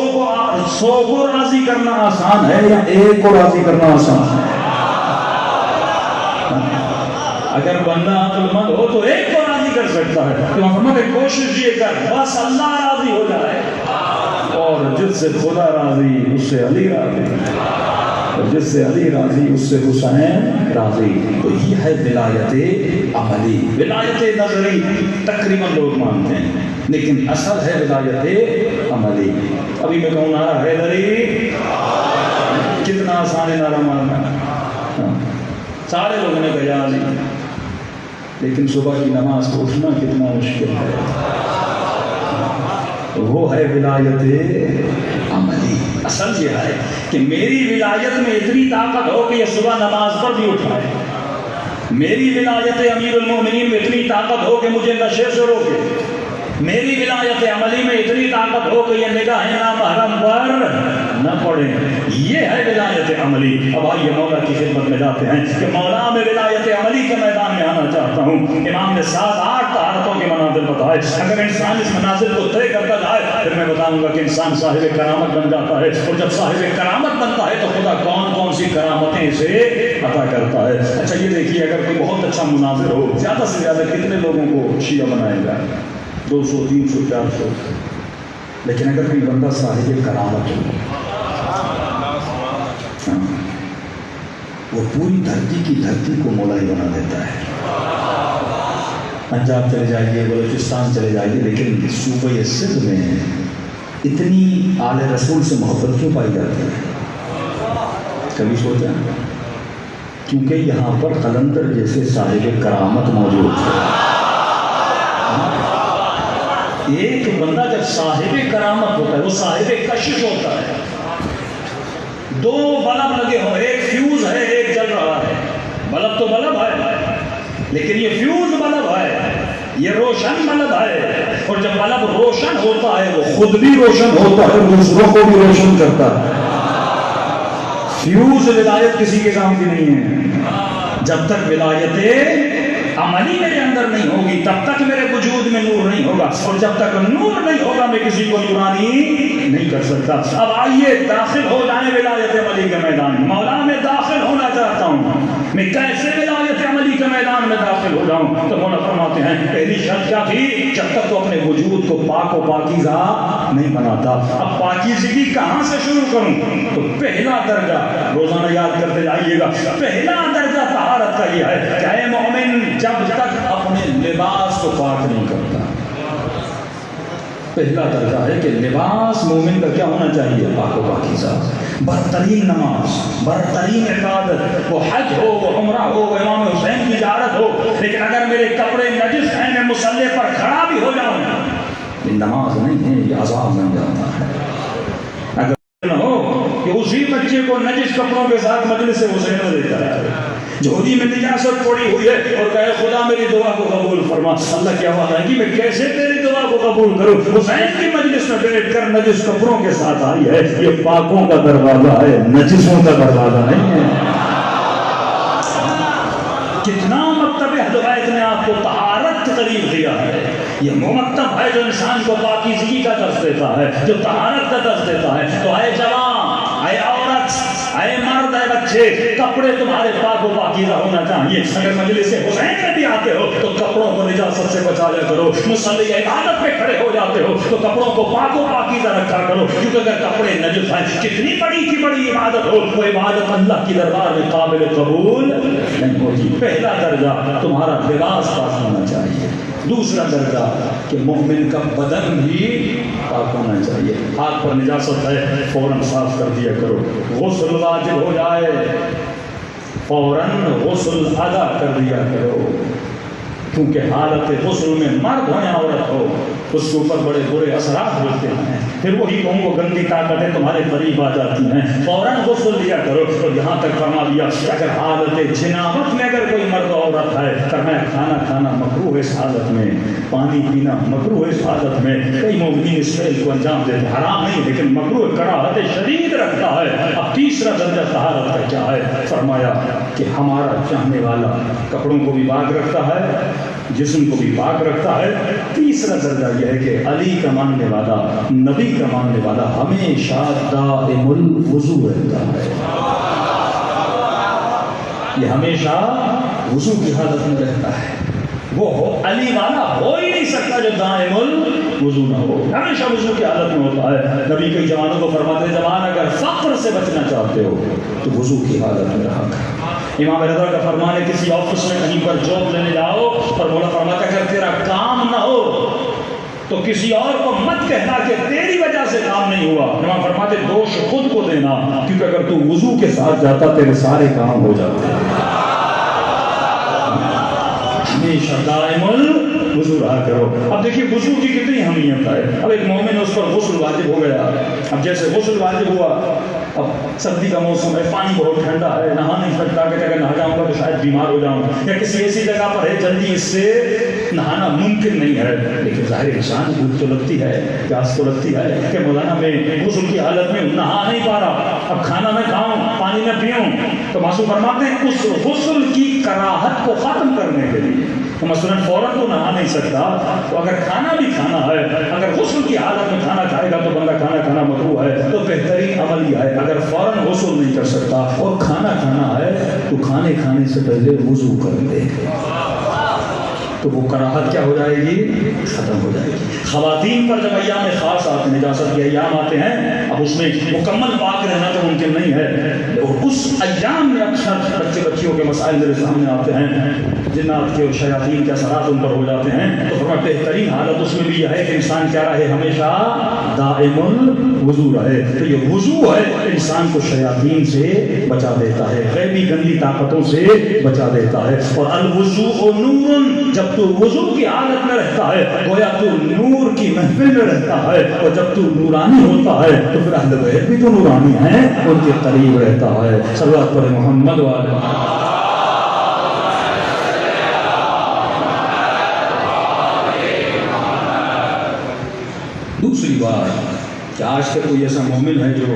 S3: کو راضی کرنا آسان ہے یا ایک کو راضی کرنا آسان ہے؟ اگر بندہ عقل مند ہو تو ایک کو راضی کر سکتا ہے، تو فرماتے ہیں کوشش یہ کر بس اللہ راضی ہو جائے، اور جس سے خدا راضی اس سے علی راضی۔ اور جس سے علی راضی اس سے حسین راضی. تو یہ ہے ولایت عملی. ولایت نظری تقریباً لوگ مانتے ہیں لیکن اصل ہے ولایت عملی. ابھی میں کہوں نعرہ حیدری، کتنا آسان ہے نعرہ مارنا. سارے لوگوں نے کہا علی، لیکن صبح کی نماز کو اٹھنا کتنا مشکل ہے. وہ ہے ولایت عملی. اصل یہ ہے کہ میری ولایت میں اتنی طاقت ہو کہ یہ صبح نماز پر بھی اٹھائے. میری ولایت امیر المومنین میں اتنی طاقت ہو کہ مجھے نشے سے روکے. میری ولایت عملی میں اتنی طاقت ہو کہ یہ نگاہ نامحرم پر نہ پڑے. یہ ہے ولایت عملی. اب آئیے مولا کی خدمت میں جاتے ہیں کہ مولا میں ولایت عملی کے میدان میں آنا چاہتا ہوں. امام نے 7-8 طہارتوں کے مناظر بتائے. اگر انسان اس مناظر کو طے کرتا جائے پھر میں بتاؤں گا کہ انسان صاحب کرامت بن جاتا ہے. اور جب صاحب کرامت بنتا ہے تو خدا کون کون سی کرامتیں اسے عطا کرتا ہے. اچھا یہ دیکھیے، اگر کوئی بہت اچھا مناظر ہو، زیادہ سے زیادہ کتنے لوگوں کو شیعہ بنائے گا؟ 200 300 400. لیکن اگر کوئی بندہ صاحب کرامت ہو، وہ پوری دھرتی کی دھرتی کو مولائی بنا دیتا ہے. پنجاب چلے جائیے، بلوچستان چلے جائیے، لیکن صوبہ سندھ میں اتنی آل رسول سے محبت کیوں پائی جاتی ہے؟ کبھی سوچا؟ کیونکہ یہاں پر قلندر جیسے صاحب کرامت موجود ہے. ایک بندہ جب صاحب کرامت ہوتا ہے وہ صاحب کشش ہوتا ہے. 2 بلب لگے ہو، ایک فیوز ہے ایک جل رہا ہے. بلب تو بلب ہے لیکن یہ فیوز بلب ہے، یہ روشن بلب ہے. اور جب بلب روشن ہوتا ہے وہ خود بھی روشن ہوتا ہے، دوسروں کو بھی روشن کرتا ہے. فیوز ولایت کسی کے کام کی نہیں ہے. جب تک ولایت عملی میرے اندر نہیں ہوگی تب تک میرے وجود میں نور نہیں ہوگا. اور جب تک نور نہیں ہوگا میں کسی کو نورانی نہیں کر سکتا. اب آئیے داخل ہو جائیں ولایت عملی کے میدان میں. مولا میں داخل ہونا چاہتا ہوں، میں کیسے ولایت عملی کے میدان میں داخل ہو جاؤں؟ تو مولا فرماتے ہیں پہلی شرط کیا تھی؟ جب تک تو اپنے وجود کو پاک و پاکیزہ نہیں بناتا. اب پاکیزگی کہاں سے شروع کروں؟ تو پہلا درجہ روزانہ یاد کرتے جائیے گا. پہلا درجہ طہارت کا یہ ہے کہ اے مومن جب تک اپنے لباس کو پاک نہیں کرتا. پہلا درجہ ہے کہ لباس مومن کا کیا ہونا چاہیے؟ پاک و پاکیزہ. برترین نماز، برترین عبادت، وہ حج ہو، وہ عمرہ ہو، وہ امام حسین کی زیارت ہو، لیکن اگر میرے کپڑے نجس ہیں میں مصلی پر کھڑا بھی ہو جاؤں، یہ نماز نہیں ہے، یہ عذاب بن جاتا ہے. اگر نہ ہو کہ اسی بچے کو نجس کپڑوں کے ساتھ مجلس حسین میں دیتا ہے، جھولی میں نجاست پڑی ہوئی ہے، اور کہے خدا میری دعا کو قبول فرما. اللہ کیا وعدہ ہے کہ میں کیسے تیری دعا کو قبول کروں؟ حسین کی مجلس میں بیٹھ کر نجس کپڑوں کے ساتھ آئی ہے. یہ پاکوں کا دروازہ ہے، نجسوں کا دروازہ نہیں ہے. کتنا مکتب اہل بیت نے آپ کو طہارت کے قریب دیا ہے. یہ وہ مکتب ہے جو انسان کو پاکیزگی کا درس دیتا ہے، جو طہارت کا درس دیتا ہے. تو اے جوان، اے عورت، اے مرد، اے بچے، کپڑے تمہارے پاک و پاکیزہ ہونا چاہیے. اگر مجلس حسین میں بھی آتے ہو تو کپڑوں کو نجاست سے بچایا کرو. مصلی عبادت میں کھڑے ہو جاتے ہو تو کپڑوں کو پاک و پاکیزہ رکھا کرو، کیونکہ اگر کپڑے نجس ہیں کتنی بڑی کی بڑی عبادت ہو وہ عبادت اللہ کی دربار میں قابل قبول نہیں ہوتی. پہلا درجہ تمہارا لباس پاک ہونا چاہیے. دوسرا درجہ کہ مومن کا بدن بھی پاک ہونا چاہیے. ہاتھ پر نجاست ہے فوراً صاف کر دیا کرو. غسل واجب ہو جائے فوراً غسل ادا کر دیا کرو، کیونکہ حالت غسل میں مرد ہو یا عورت ہو اس کے اوپر بڑے برے اثرات ہوتے ہیں. پھر وہی قوم کو گندی طاقتیں تمہارے قریب آ جاتی ہیں. فوراً غسل لیا کرو. اور یہاں تک فرما دیا کہ اگر حالت جنابت میں اگر کوئی مرد عورت ہے، فرمایا کھانا کھانا مکروہ ہے اس حالت میں، پانی پینا مکروہ ہے اس حالت میں. کئی مومنین اس فعل کو انجام دیتے، حرام نہیں لیکن مکروہ کراہت شدید رکھتا ہے. اب تیسرا درجہ طہارت کا کیا ہے؟ فرمایا کہ ہمارا چاہنے والا کپڑوں کو بھی پاک رکھتا ہے، جسم کو بھی پاک رکھتا ہے. تیسرا درجہ یہ ہے کہ علی کا ماننے والا، نبی کا ماننے والا ہمیشہ دائم الوضو رہتا ہے. یہ ہمیشہ وضو کی حالت میں رہتا ہے. وہ ہو علی والا ہو ہی نہیں سکتا جو دائم الوضو نہ ہو، ہمیشہ وضو کی حالت میں ہوتا ہے۔ نبی کئی جوانوں کو فرماتے ہیں جوان اگر فقر سے بچنا چاہتے ہو تو وضو کی حالت میں رہا کر۔ امام رضا کا فرمان ہے کسی آفس میں کہیں پر جاب لینے جاؤ اور مولا فرماتا ہے اگر تیرا کام نہ ہو تو کسی اور کو مت کہنا کہ تیری وجہ سے کام نہیں ہوا، امام فرماتے دوش خود کو دینا، کیونکہ اگر تو وضو کے ساتھ جاتا تیرے سارے کام ہو جاتے ہیں۔ ہمیشہ دائم الوضو رہا کرو۔ اب دیکھیے وضو کی کتنی اہمیت ہے۔ اب ایک مومن اس پر غسل واجب ہو گیا، اب جیسے غسل واجب ہوا، اب سردی کا موسم ہے، پانی بہت ٹھنڈا ہے، نہا نہیں سکتا کہ اگر نہا جاؤں گا تو شاید بیمار ہو جاؤں، یا کسی ایسی جگہ پر ہے جلدی اس سے نہانا ممکن نہیں ہے، لیکن ظاہر انسان بھوک تو لگتی ہے، پیاس تو لگتی ہے کہ مولانا میں غسل کی حالت میں نہا نہیں پا رہا، اب کھانا نہ کھاؤں، پانی نہ پیوں، تو معصوم فرماتے ہیں اس غسل کی کراہت کو ختم کرنے کے لیے تو مثلاً فوراً تو نہا نہیں سکتا، تو اگر کھانا بھی کھانا ہے، اگر غسل کی حالت میں کھانا کھائے گا تو بندہ کھانا کھانا مکروہ ہے، تو بہترین عمل یہ ہے اگر فوراً غسل نہیں کر سکتا اور کھانا کھانا ہے تو کھانے کھانے سے پہلے وضو کر لے، تو وہ کراہت کیا ہو جائے گی؟ ختم ہو جائے گی۔ خواتین پر جب ایام خاص آتے ہیں، نجاست کے ایام آتے ہیں، اب اس میں مکمل پاک رہنا تو ممکن نہیں ہے، اور اس ایام میں اکثر بچے بچیوں کے مسائل میرے سامنے آتے ہیں، جنات کے اور شیاطین کے اثرات ان پر ہو جاتے ہیں، تو فرمایا بہترین حالت اس میں بھی یہ ہے کہ انسان کیا رہے؟ ہمیشہ دائم الوضو رہے۔ تو یہ وضو ہے انسان کو شیاطین سے بچا دیتا ہے، غیبی گندی طاقتوں سے بچا دیتا ہے، اور الوضوء نور، جب تو وضو کی حالت میں رہتا ہے گویا تو نور کی محفل میں رہتا ہے، اور جب تو نورانی ہوتا ہے تو پھر اہل بیت بھی تو نورانی ہیں، ان کے قریب رہتا ہے۔ صلوات پر محمد والے۔ دوسری بات کہ آج کا کوئی ایسا مومن ہے جو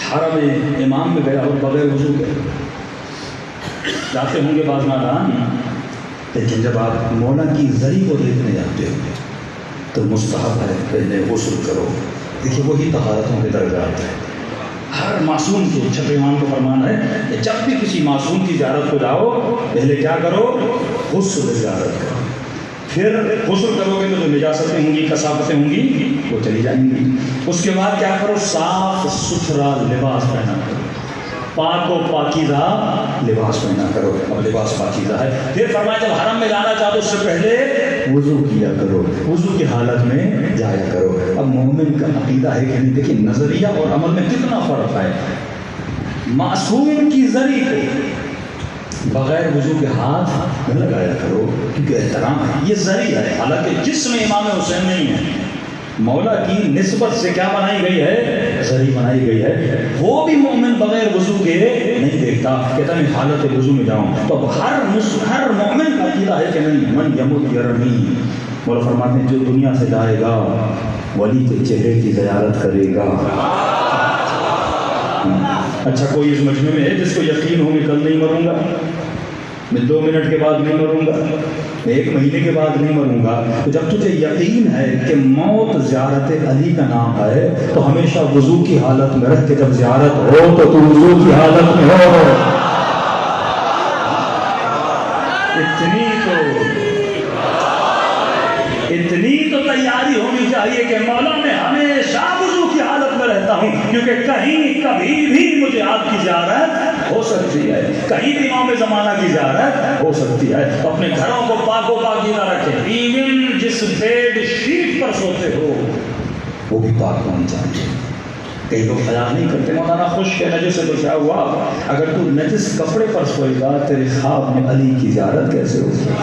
S3: حرم امام میں گیا اور بغیر وضو کے جاتے ہوں گے بعض نادان، لیکن جب آپ مولا کی زری کو دیکھنے جاتے ہو تو مستحب ہے پہلے غسل کرو۔ دیکھیے وہی طہارتوں کے درجات ہیں۔ ہر معصوم کے چھٹے امام کو فرمان ہے کہ جب بھی کسی معصوم کی زیارت کو جاؤ پہلے کیا کرو؟ غسل زیارت کرو، پھر غسل کرو گے تو جو نجاستیں ہوں گی، کثافتیں ہوں گی وہ چلی جائیں گی۔ اس کے بعد کیا کرو؟ صاف ستھرا لباس پہنا کرو، پاک و پاکیزہ لباس پہنا کرو۔ اب لباس پاکیزہ ہے، پھر فرمایا جب حرم میں جانا چاہو تو اس سے پہلے وضو کیا کرو، وضو کی حالت میں جایا کرو۔ اب مومن کا عقیدہ ہے کہ نہیں، دیکھیں نظریہ اور عمل میں کتنا فرق ہے۔ معصوم کی زری کو بغیر وضو کے ہاتھ نہ لگایا کرو، کیونکہ احترام ہے، یہ زری ہے، حالانکہ جسم امام حسین نہیں ہے، مولا کی نسبت سے کیا بنائی گئی ہے؟ زری بنائی گئی ہے۔ وہ بھی مومن بغیر وضو کے نہیں دیکھتا، کہتا میں حالت وضو میں جاؤں۔ تو اب ہر مومن کا عقیدہ ہے کہ نہیں، من یمت یرمی، مولا فرماتے ہیں جو دنیا سے جائے گا ولی کے چہرے کی زیارت کرے گا۔ اچھا کوئی اس مجمع میں ہے جس کو یقین ہو میں کل نہیں مروں گا، میں 2 منٹ کے بعد نہیں مروں گا، میں 1 مہینے کے بعد نہیں مروں گا، تو جب تجھے یقین ہے کہ موت زیارت علی کا نام ہے تو ہمیشہ وضو کی حالت میں رہ کے جب زیارت ہو تو تو وضو کی حالت میں ہو۔ اتنی تو تیاری ہونی چاہیے کہ مولا میں ہمیشہ وضو کی حالت میں رہتا ہوں، کیونکہ کہیں کبھی بھی مجھے آپ کی زیارت ہو سکتی ہے، کہیں بھی امام زمانہ کی زیارت ہو سکتی ہے۔ اپنے گھروں کو پاک و پاکیزہ رکھیں، ایون جس بیڈ شیٹ پر سوتے ہو وہ بھی پاک ہونی چاہیے۔ کئی لوگ خیال نہیں کرتے مولانا خوش ہے نجس سے تو کیا ہوا، اگر تو نجس کپڑے پر سوئے گا تیرے خواب میں علی کی زیارت کیسے ہوگی؟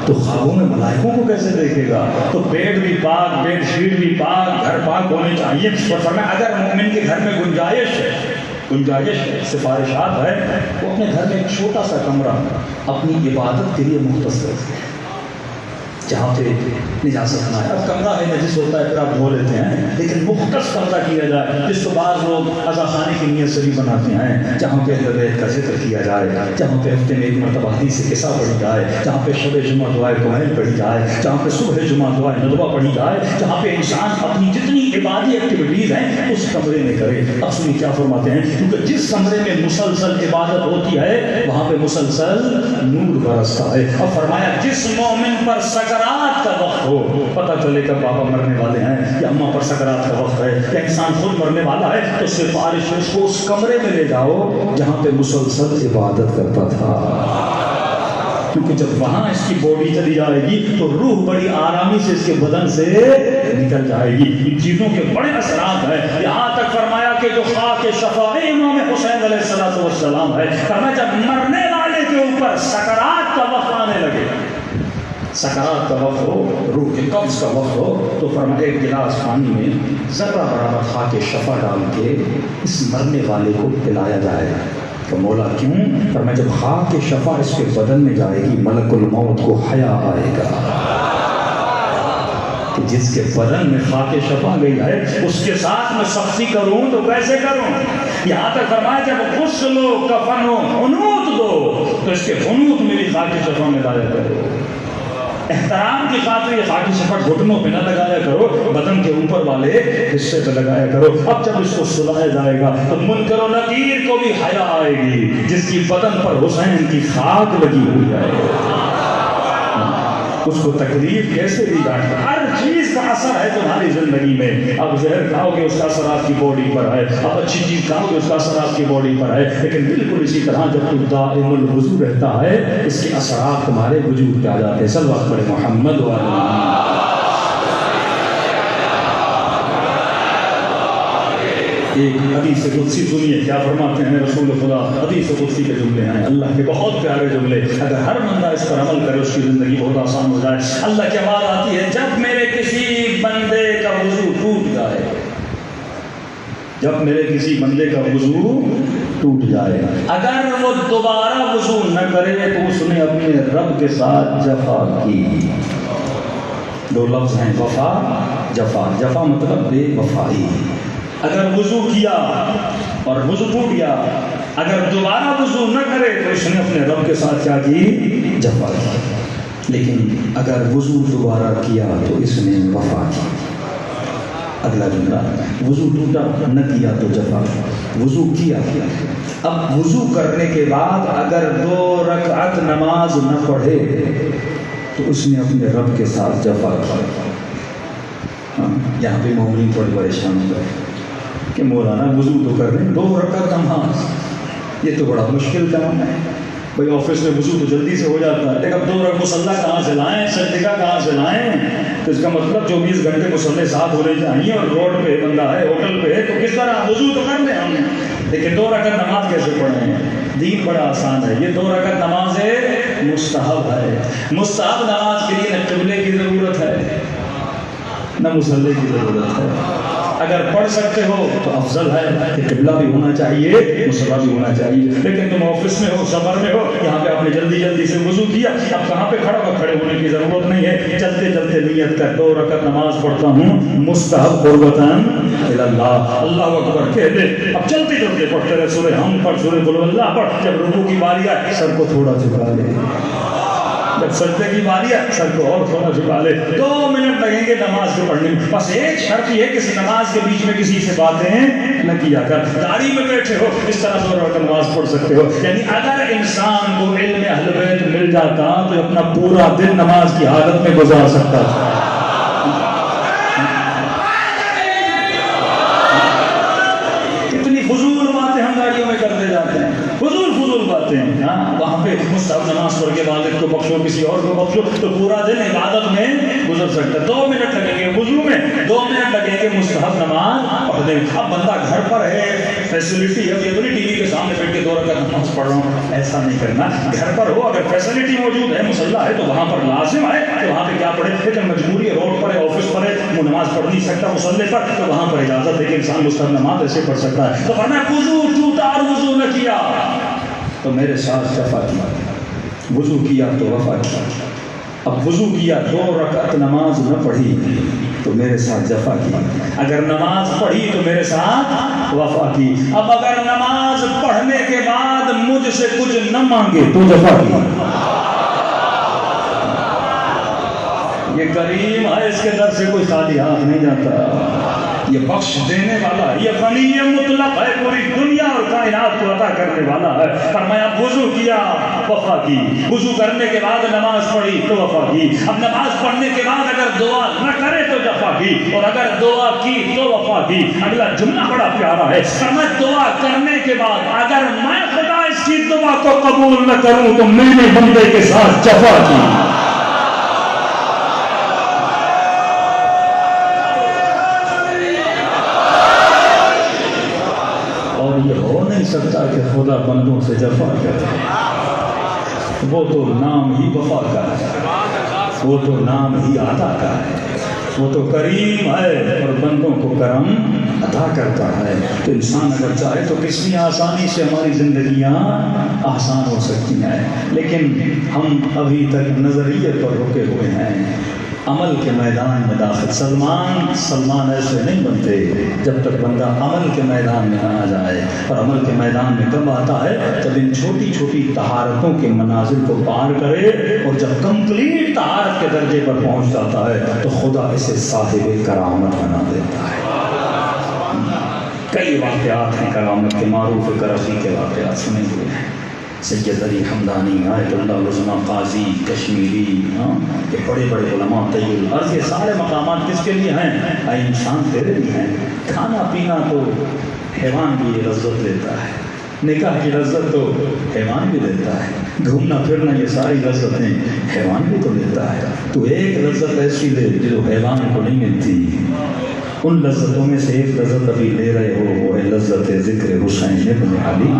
S3: تو خوابوں میں ملائکوں کو کیسے دیکھے گا؟ تو بیڈ بھی پاک، بیڈ شیٹ بھی پاک، گھر پاک ہونے چاہیے۔ اور فرمایا اگر مومن کے گھر میں گنجائش ہے، سفارشات ہے، وہ اپنے گھر میں ایک چھوٹا سا کمرہ اپنی عبادت کے لیے مختص رکھے، جہاں پہ نجاست نہ ہے. اب کمرہ ہے نجس ہوتا ہے پھر آپ دھو لیتے ہیں، لیکن مختص کمرہ کیا جائے جس کو بعض لوگ عزا خانے کی نیت سے بھی بناتے ہیں، جہاں پہ اہل بیت کا ذکر کیا جائے، جہاں پہ ہفتے میں ایک مرتبہ حدیث قصہ پڑھی جائے، جہاں پہ شب جمعہ دعائے کمیل پڑھی جائے، جہاں پہ صبح جمعہ دعائے ندوہ پڑھی جائے، جہاں پہ انسان اپنی جتنی عبادی ایکٹیویٹیز ہیں اس کمرے میں کرے. اب سنیے کیا فرماتے ہیں، کیونکہ جس کمرے میں مسلسل عبادت ہوتی ہے وہاں پہ مسلسل نور برستا ہے. اب فرمایا جس مومن پر سکرات کا وقت ہو، پتہ چلے کہ بابا مرنے والے ہیں یا اماں پر سکرات کا وقت ہے یا انسان خود مرنے والا ہے، تو سفارش اس کو اس کمرے میں لے جاؤ جہاں پہ مسلسل عبادت کرتا تھا. کیونکہ جب وہاں اس کی باڈی چلی جائے گی تو روح بڑی آرامی سے اس کے بدن سے نکل جائے گی. ان چیزوں کے بڑے اثرات ہیں. یہاں تک فرمایا کہ جو خاک شفا امام حسین علیہ السلام ہے، فرمایا جب مرنے والے کے اوپر سکرات کا وقت آنے لگے، سکرات کا وقت ہو، روح کے قبض کا وقت ہو، تو فرمایا ایک گلاس پانی میں ذرہ برابر خاک شفا ڈال کے اس مرنے والے کو پلایا جائے. تو مولا کیوں؟ فرمایا جب خاک شفا اس کے بدن میں جائے گی ملک الموت کو حیا آئے گا کہ جس کے بدن میں خاک شفا گئی ہے اس کے ساتھ میں سختی کروں تو کیسے کروں. یہاں تک فرمایا جب غسل و کفن و حنوط دو تو اس کے حنوط میں بھی خاک شفا میں لایا کرو. احترام کی خاطر یہ خاکی شفا گھٹنوں پہ نہ لگایا کرو، بدن کے اوپر والے حصے پہ لگایا کرو. اب جب اس کو سلایا جائے گا تو منکر و نکیر کو بھی حیا آئے گی جس کی بدن پر حسین کی خاک لگی ہوئی ہے. اس کو تکلیف کیسے دی جائے؟ ہر چیز کا اثر ہے تمہاری زندگی میں. اب زہر کھاؤ گے اس کا اثر آپ کی باڈی پر ہے، اب اچھی چیز کھاؤ گے اس کا اثر آپ کی باڈی پر ہے، لیکن بالکل اسی طرح جب تو دائم الوضو رہتا ہے اس کے اثرات تمہارے وجود پہ آ جاتے ہیں. صلوات پڑھے محمد والے. ایک حدیث قدسی سنیے کیا فرماتے ہیں رسول خدا. حدیث قدسی کے جملے ہیں اللہ کے بہت پیارے جملے. اگر ہر بندہ اس پر عمل کرے اس کی زندگی بہت آسان ہو جائے. اللہ کی آواز آتی ہے جب میرے کسی بندے کا وضو ٹوٹ جائے، جب میرے کسی بندے کا وضو ٹوٹ جائے، اگر وہ دوبارہ وضو نہ کرے تو اس نے اپنے رب کے ساتھ جفا کی. دو لفظ ہیں وفا جفا. جفا مطلب بے وفائی. اگر وضو کیا اور وضو ٹوٹ گیا، اگر دوبارہ وضو نہ کرے تو اس نے اپنے رب کے ساتھ کیا کی؟ جفا کی. لیکن اگر وضو دوبارہ کیا تو اس نے وفا کی. اگلا جملہ وضو ٹوٹا نہ کیا تو جفا، وضو کیا. اب وضو کرنے کے بعد اگر 2 رکعت نماز نہ پڑھے تو اس نے اپنے رب کے ساتھ جفا کی. یہاں پہ مومنین تھوڑے پریشان ہو گئے کہ مولانا وضو تو کر رہے ہیں 2 رکعت نماز، یہ تو بڑا مشکل کام ہے. بھائی آفس میں وضو تو جلدی سے ہو جاتا ہے، لیکن اب 2 رکعت مصلی کہاں سے لائیں، سجدہ کہاں سے لائیں؟ تو اس کا مطلب 24 گھنٹے مصلی ساتھ ہونے چاہیے اور روڈ پہ بندہ ہے، ہوٹل پہ ہے، تو کس طرح وضو تو کر لیں ہم نے، لیکن 2 رکعت نماز کیسے پڑھیں؟ دین بڑا آسان ہے. یہ 2 رکعت نماز مستحب ہے. مستحب نماز کے لیے نہ قبلے کی ضرورت ہے نہ مصلی کی ضرورت ہے. اگر پڑھ سکتے ہو تو افضل ہے کہ قبلہ بھی ہونا چاہیے، مصلی بھی ہونا چاہیے. لیکن تم آفس میں ہو، سفر میں ہو، یہاں پہ آپ نے جلدی سے وضو کیا، اب کہاں پہ کھڑے ہونے کی ضرورت نہیں ہے. چلتے چلتے نیت کر 2 رکعت نماز پڑھتا ہوں مستحب قربتاً الی اللہ، اللہ اکبر کہہ دے. اب چلتے چلتے پڑھتے رہے، سورہ ہم پڑھ، سورہ قل اللہ پڑھ. جب رکوع کی باری آئے سر کو تھوڑا جھکا لے، جب سجدے کی باری ہے سر کو اور تھوڑا جھکا لے. 2 منٹ لگیں گے نماز کو پڑھنے میں. بس ایک شرط یہ ہے کہ نماز کے بیچ میں کسی سے باتیں نہ کیا کر. گاڑی میں بیٹھے ہو اس طرح 2 رکعت نماز پڑھ سکتے ہو. یعنی اگر انسان کو علم اہل بیت مل جاتا تو اپنا پورا دن نماز کی حالت میں گزار سکتا تھا. کتنی فضول باتیں ہم گاڑیوں میں کرتے جاتے ہیں، فضول باتیں. وہاں پہ مستحب نماز پڑھ کے والد کو بخشو، کسی اور کو بخشو، تو پورا دن عبادت میں گزر سکتا ہے. 2 منٹ لگیں گے وضو میں، 2 منٹ لگیں گے مستحب نماز پڑھنے میں. اب بندہ گھر پر ہے، فیسلٹی ہے، یہ تو نہیں ٹی وی کے سامنے بیٹھ کے 2 رکعت نماز پڑھ رہا ہوں، ایسا نہیں کرنا. گھر پر ہو، اگر فیسلٹی موجود ہے، مصلی ہے، تو وہاں پر لازم ہے کہ وہاں پہ کیا پڑھے. لیکن مجبوری ہے، روڈ پر ہے، آفس پر ہے، وہ نماز پڑھ نہیں سکتا مصلی پر، تو وہاں پر اجازت ہے کہ انسان مستحب نماز ایسے پڑھ سکتا ہے. تو ورنہ وضو ٹوٹا اور وضو نہ کیا تو میرے ساتھ جفا کیا، وضو کیا تو وفا کیا. اب وضو کیا 2 رکعت نماز نہ پڑھی تو میرے ساتھ جفا کی، اگر نماز پڑھی تو میرے ساتھ وفا کی، اب اگر نماز پڑھنے کے بعد مجھ سے کچھ نہ مانگے تو جفا کی۔ یہ کریم ہے، اس کے در سے کوئی خالی ہاتھ نہیں جاتا، یہ بخش دینے والا ہے، یہ غنی مطلق ہے، پوری دنیا اور کائنات کو عطا کرنے والا ہے۔ فرمایا وضو کیا وفا کی، وضو کرنے کے بعد نماز پڑھی تو وفا کی، اب نماز پڑھنے کے بعد اگر دعا نہ کرے تو جفا کی، اور اگر دعا کی تو وفا کی۔ اگلا جملہ بڑا پیارا ہے، فرمایا دعا کرنے کے بعد اگر میں خدا اس کی دعا کو قبول نہ کروں تو میرے بندے کے ساتھ جفا کی۔ یہ ہو نہیں سکتا کہ خدا بندوں سے جفا کرے، وہ تو نام ہی وفا کا ہے، وہ تو نام ہی عطا کا ہے، وہ تو کریم ہے اور بندوں کو کرم عطا کرتا ہے۔ تو انسان اگر چاہے تو کتنی آسانی سے ہماری زندگیاں آسان ہو سکتی ہیں، لیکن ہم ابھی تک نظریے پر رکے ہوئے ہیں، عمل کے میدان میں داخل۔ سلمان ایسے نہیں بنتے جب تک بندہ عمل کے میدان میں نہ آ جائے، اور عمل کے میدان میں کب آتا ہے؟ جب ان چھوٹی چھوٹی طہارتوں کے منازل کو پار کرے، اور جب کمپلیٹ طہارت کے درجے پر پہنچ جاتا ہے تو خدا اسے صاحب کرامت بنا دیتا ہے۔ کئی واقعات ہیں کرامت کے، معروف کرخی کے واقعات سنے ہوئے ہیں، سید علی حمدانی، آیت اللہ عظمہ قاضی کشمیری، یہ بڑے بڑے علماء طی الارض، یہ سارے مقامات کس کے لیے ہیں؟ اے انسان تیرے لیے ہیں۔ کھانا پینا تو حیوان بھی یہ لذت لیتا ہے، نکاح کی لذت تو حیوان بھی لیتا ہے، گھومنا پھرنا یہ ساری لذتیں حیوان بھی تو لیتا ہے۔ تو ایک لذت ایسی لے جو حیوان کو نہیں ملتی، ان لذتوں میں سے ایک لذت ابھی لے رہے ہو، وہ ہے لذت ذکر حسین ابن علی۔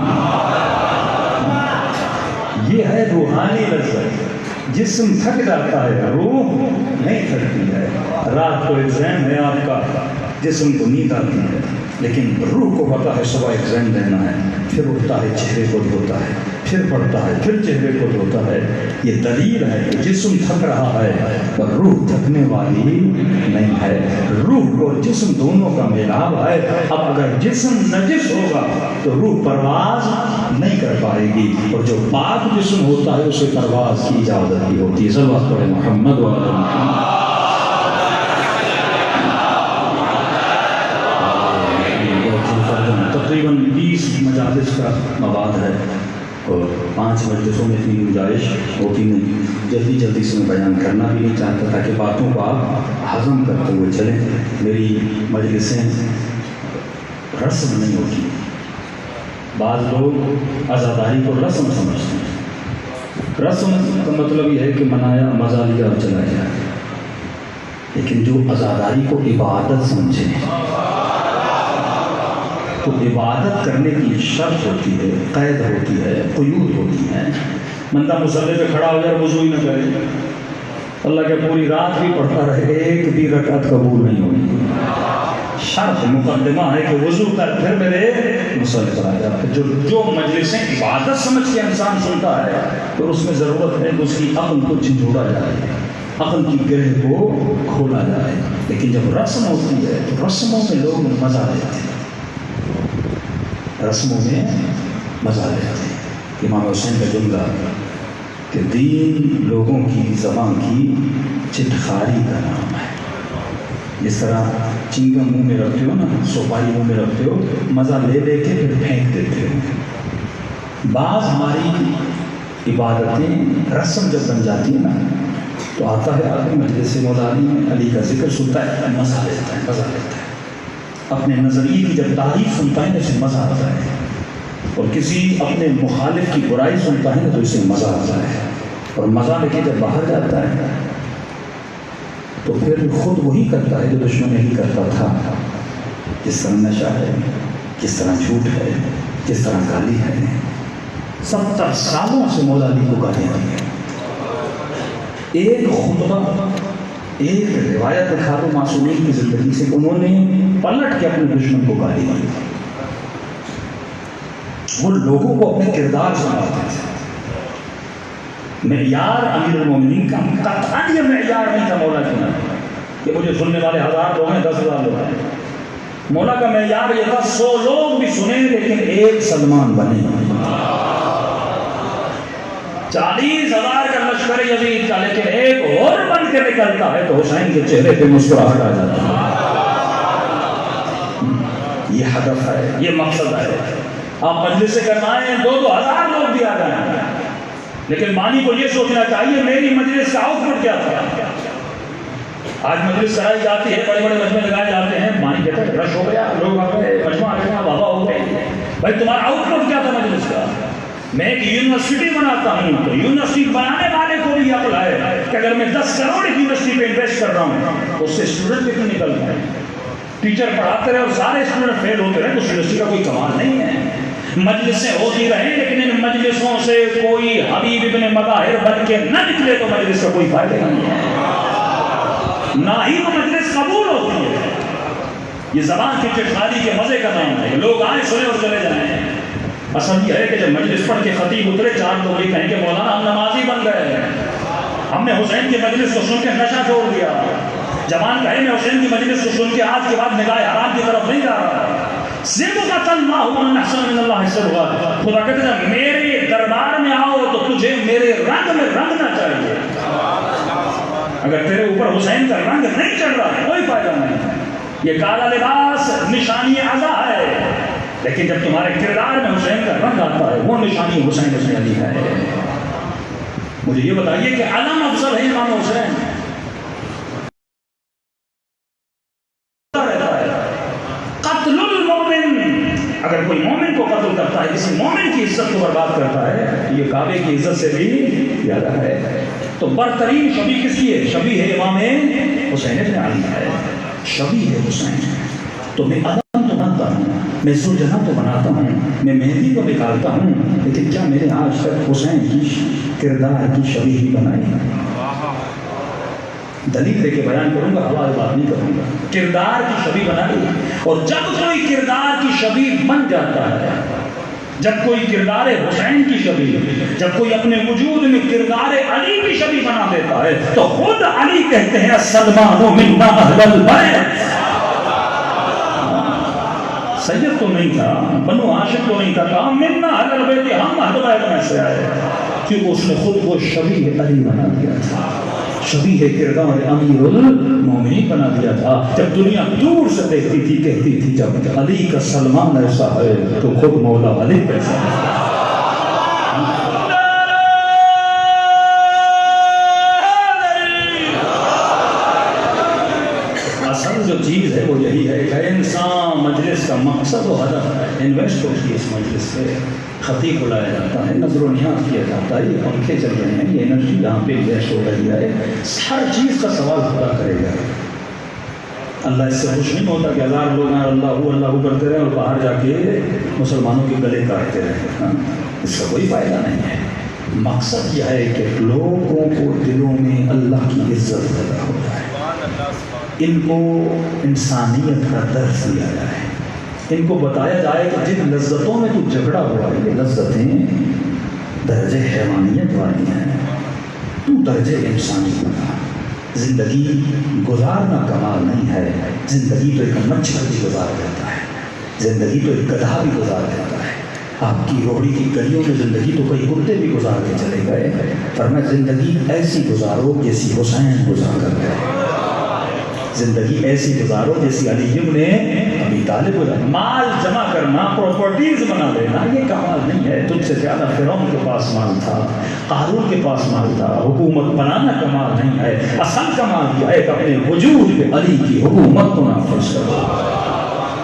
S3: یہ ہے روحانی لذت، جسم تھک جاتا ہے، روح نہیں تھکتی ہے۔ رات کو ایگزام ہے آپ کا، جسم کو نیند آتی ہے، لیکن روح کو پتا ہے صبح ایگزام دینا ہے، پھر اٹھتا ہے چہرے کو دھوتا ہے، پھر پڑھتا ہے، پھر چہرے کو دھوتا ہے۔ یہ دلیل ہے کہ جسم تھک رہا ہے پر روح تھکنے والی نہیں ہے۔ روح اور جسم دونوں کا میلاب ہے۔ اب اگر جسم نجس ہوگا تو روح پرواز نہیں کر پائے گی، اور جو پاک جسم ہوتا ہے اسے پرواز کی اجازت بھی ہوتی ہے۔ صلوات پڑھیں محمد و آل محمد۔ تقریباً 20 مجالس کا مواد ہے، اور 5 مجلسوں میں اتنی گنجائش ہوتی نہیں، جلدی سے میں بیان کرنا بھی نہیں چاہتا تاکہ باتوں کو آپ ہضم کرتے ہوئے چلیں۔ میری مجلسیں رسم نہیں ہوتی، بعض لوگ عزاداری کو رسم سمجھتے ہیں۔ رسم کا مطلب یہ ہے کہ منایا، مزہ لیا اور چلا گیا، لیکن جو عزاداری کو عبادت سمجھے تو عبادت کرنے کی شرط ہوتی ہے، قید ہوتی ہے، قیود ہوتی ہے۔ بندہ مصلی پہ کھڑا ہو جائے وضو ہی نہ کرے، اللہ کے پوری رات بھی پڑھتا رہے، ایک بھی رکعت قبول نہیں ہوگی۔ شرط مقدمہ ہے کہ وضو کر پھر میرے مصلی پر آ جائے۔ جو مجلسیں عبادت سمجھ کے انسان سنتا ہے تو اس میں ضرورت ہے کہ اس کی عقل کو جھنجھوڑا جائے، عقل کی گرہ کو کھولا جائے۔ لیکن جب رسم ہوتی ہے تو رسموں میں لوگ مزہ لیتے ہیں، رسموں میں مزہ لیتے ہیں۔ امام حسین کا جملہ کہ دین لوگوں کی زبان کی چٹخاری کا نام ہے۔ جس طرح چنگم منہ میں رکھتے ہو نا، سوپاری منہ میں رکھتے ہو، مزہ لے لے کے پھر پھینک دیتے ہو۔ بعض ہماری عبادتیں رسم جب بن جاتی ہیں نا تو آتا ہے آدمی مجلس مولانا میں علی کا ذکر سنتا ہے، مزہ لیتا ہے، مزہ لیتا ہے، اپنے نظریے کی جب تعریف سنتا ہے تو اسے مزہ آتا ہے، اور کسی اپنے مخالف کی برائی سنتا ہے تو اسے مزہ آتا ہے، اور مزہ لے کے جب باہر جاتا ہے تو پھر خود وہی کرتا ہے جو دشمن نہیں کرتا تھا۔ جس طرح نشہ ہے، جس طرح جھوٹ ہے، جس طرح گالی ہے۔ 70 سالوں سے مولا علی کو گالیاں دی ہیں۔ ایک خطبہ، ایک روایت دکھا دو معصومین کی زندگی سے، انہوں نے پلٹ کے اپنے دشمن کو گالی دی۔ وہ لوگوں کو اپنے کردار سناتے تھے، معیار امیر المومنین کا قطعاً یہ معیار نہیں تھا مولا کا کہ مجھے سننے والے 1000 لوگ ہیں 10,000 لوگ ہیں. مولا کا معیار یہ تھا 100 لوگ بھی سنیں لیکن ایک سلمان بنے. 40,000 کا لشکر یزید کا لیکن ایک اور بن کے نکلتا ہے تو حسین کے چہرے پہ مسکراہٹ آ جاتی ہے. یہ ہدف ہے, یہ مقصد ہے. آپ مجلس سے کرنائیں 2,000 لوگ بھی آ جائیں لیکن مانی کو یہ سوچنا چاہیے میری مجلس کا آؤٹ پٹ کیا تھا. آج مجلس کرائی جاتی ہے, بڑے بڑے مجمع لگائے جاتے ہیں, مانی کہتا ہے رش ہو گیا, لوگ آ گئے, مجمع آ گیا, بابا ہو گئے. بھائی تمہارا آؤٹ پٹ کیا تھا مجلس کا؟ میں ایک یونیورسٹی بناتا ہوں تو یونیورسٹی بنانے والے کو بھی عقل ہے کہ اگر میں 10 کروڑ یونیورسٹی پہ انویسٹ کر رہا ہوں تو اس سے اسٹوڈنٹ کتنے نکل گئے. ٹیچر پڑھاتے رہے اور سارے اسٹوڈنٹ فیل ہوتے رہے تو یونیورسٹی کا کوئی کمال نہیں ہے. مجلسیں ہوتی رہیں لیکن ان مجلسوں سے کوئی حبیب ابن مظاہر بن کے نہ نکلے تو مجلس کا کوئی فائدہ نہیں ہے, نہ ہی وہ مجلس قبول ہوتی ہے. یہ زبان کی چٹخالی کے مزے کا نام ہے, لوگ آئیں سنے اور چلے جائیں. اصل یہ ہے کہ جب مجلس پڑھ کے خطیب اترے 4 لوگ یہ کہیں کہ مولانا ہم نمازی بن گئے, ہم نے حسین کی مجلس کو سن کے نشہ چھوڑ دیا. جوان کہے میں حسین کی مجلس کو سن کے آج کے بعد نگاہ حرام کی طرف نہیں جا رہا. صبغۃ اللہ من احسن من اللہ صبغۃ. خدا کہتے ہیں میرے دربار میں آؤ تو تجھے میرے رنگ میں رنگنا چاہیے. اگر تیرے اوپر حسین کا رنگ نہیں چڑھ رہا کوئی فائدہ نہیں. یہ کالا لباس نشانی عزا ہے لیکن جب تمہارے کردار میں حسین کا رنگ آتا ہے وہ نشانی حسین بن علی ہے. مجھے یہ بتائیے کہ علم افضل ہے امام حسین. قتل المومن, اگر کوئی مومن کو قتل کرتا ہے, کسی مومن کی عزت کو برباد کرتا ہے, یہ کعبے کی عزت سے بھی زیادہ ہے. تو برترین شبیہ کس کی ہے؟ شبیہ ہے امام حسین بن علی ہے, شبیہ ہے حسین. تو میں ادم تو بنتا ہوں, میں سلجھنا تو بناتا ہوں, میں مہندی کو نکالتا ہوں, لیکن کیا میں نے آج تک حسین کی کردار کی شبیہ ہی بنائی؟ دلیل دے کے بیان کروں گا, حوالے بات نہیں کروں گا. کردار کی شبیہ بنائی. اور جب کوئی کردار کی شبیہ بن جاتا ہے, جب کوئی کردار حسین کی شبیہ, جب کوئی اپنے وجود میں کردار علی کی شبیہ بنا دیتا ہے تو خود علی کہتے ہیں السلمان منا اہل البیت. سید تو نہیں تھا, بنو ہاشم تو نہیں تھا, کہا منا اہل البیت, ہم اہل بیت میں سے آئے, کیونکہ اس نے خود کو شبیہ علی بنا دیا تھا, شبیہ کردار امیر المومنین بنا دیا تھا. جب دنیا دور سے دیکھتی تھی کہتی تھی جب علی کا سلمان ایسا ہے تو خود مولا علی کیسا ہے. اصل جو چیز ہے وہ یہی ہے کہ انسان مجلس کا مقصد و ہدف ہے. انویسٹ ہوتی ہے اس مجلس سے, خطیب بلایا جاتا ہے, نظر و نیاز کیا جاتا ہے, یہ پنکھے چل رہے ہیں, یہ انرجی یہاں پہ انویسٹ ہو رہی ہے. ہر چیز کا سوال خدا کرے گا. اللہ اس سے خوش نہیں ہوتا کہ 1000 لوگ ہیں اللہ کرتے رہے اور باہر جا کے مسلمانوں کے گلے کاٹتے رہے. اس کا کوئی فائدہ نہیں ہے. مقصد یہ ہے کہ لوگوں کو دلوں میں اللہ کی عزت پیدا ہو جائے, ان کو انسانیت کا درس دیا جائے, ان کو بتایا جائے کہ جن لذتوں میں تو جھگڑا ہوا ہے یہ لذتیں درجہ حیوانیت والی ہیں, تو درجہ انسانی بنا. زندگی گزارنا کمال نہیں ہے, زندگی تو ایک مچھر بھی گزار دیتا ہے, زندگی تو ایک گدھا بھی گزار دیتا ہے. آپ کی روڑی کی گلیوں میں زندگی تو کئی کتے بھی گزار کے چلے گئے, فرمایا زندگی ایسی گزارو جیسی حسین گزار کر گئے, زندگی ایسی گزارو جیسی علی ابن ابی طالب کو. مال جمع کرنا, پراپرٹیز بنا لینا یہ کمال نہیں ہے. تجھ سے زیادہ فرعون کے پاس مال تھا, قارون کے پاس مال تھا, حکومت بنانا کمال نہیں ہے. اصل کمال یہ ہے کہ اپنے وجود پہ علی کی حکومت کو نافذ کرو.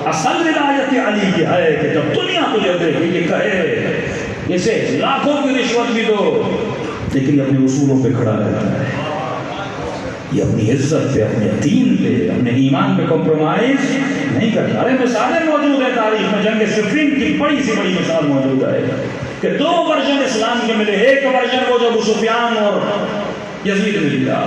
S3: اصل ولایت علی یہ ہے کہ جب دنیا تجھے دیکھے یہ کہے اسے لاکھوں کی رشوت بھی دو لیکن اپنے اصولوں پہ کھڑا رہتا ہے, یہ اپنی عزت پہ, اپنے دین پہ, اپنے ایمان پہ کمپرومائز نہیں کرتا. ارے مثالیں موجود ہیں تاریخ میں, جنگ صفین کی بڑی سی بڑی مثال موجود ہے کہ 2 ورژن اسلام کے ملے. ایک ورژن وہ جو ابو سفیان اور یزید نے لیا,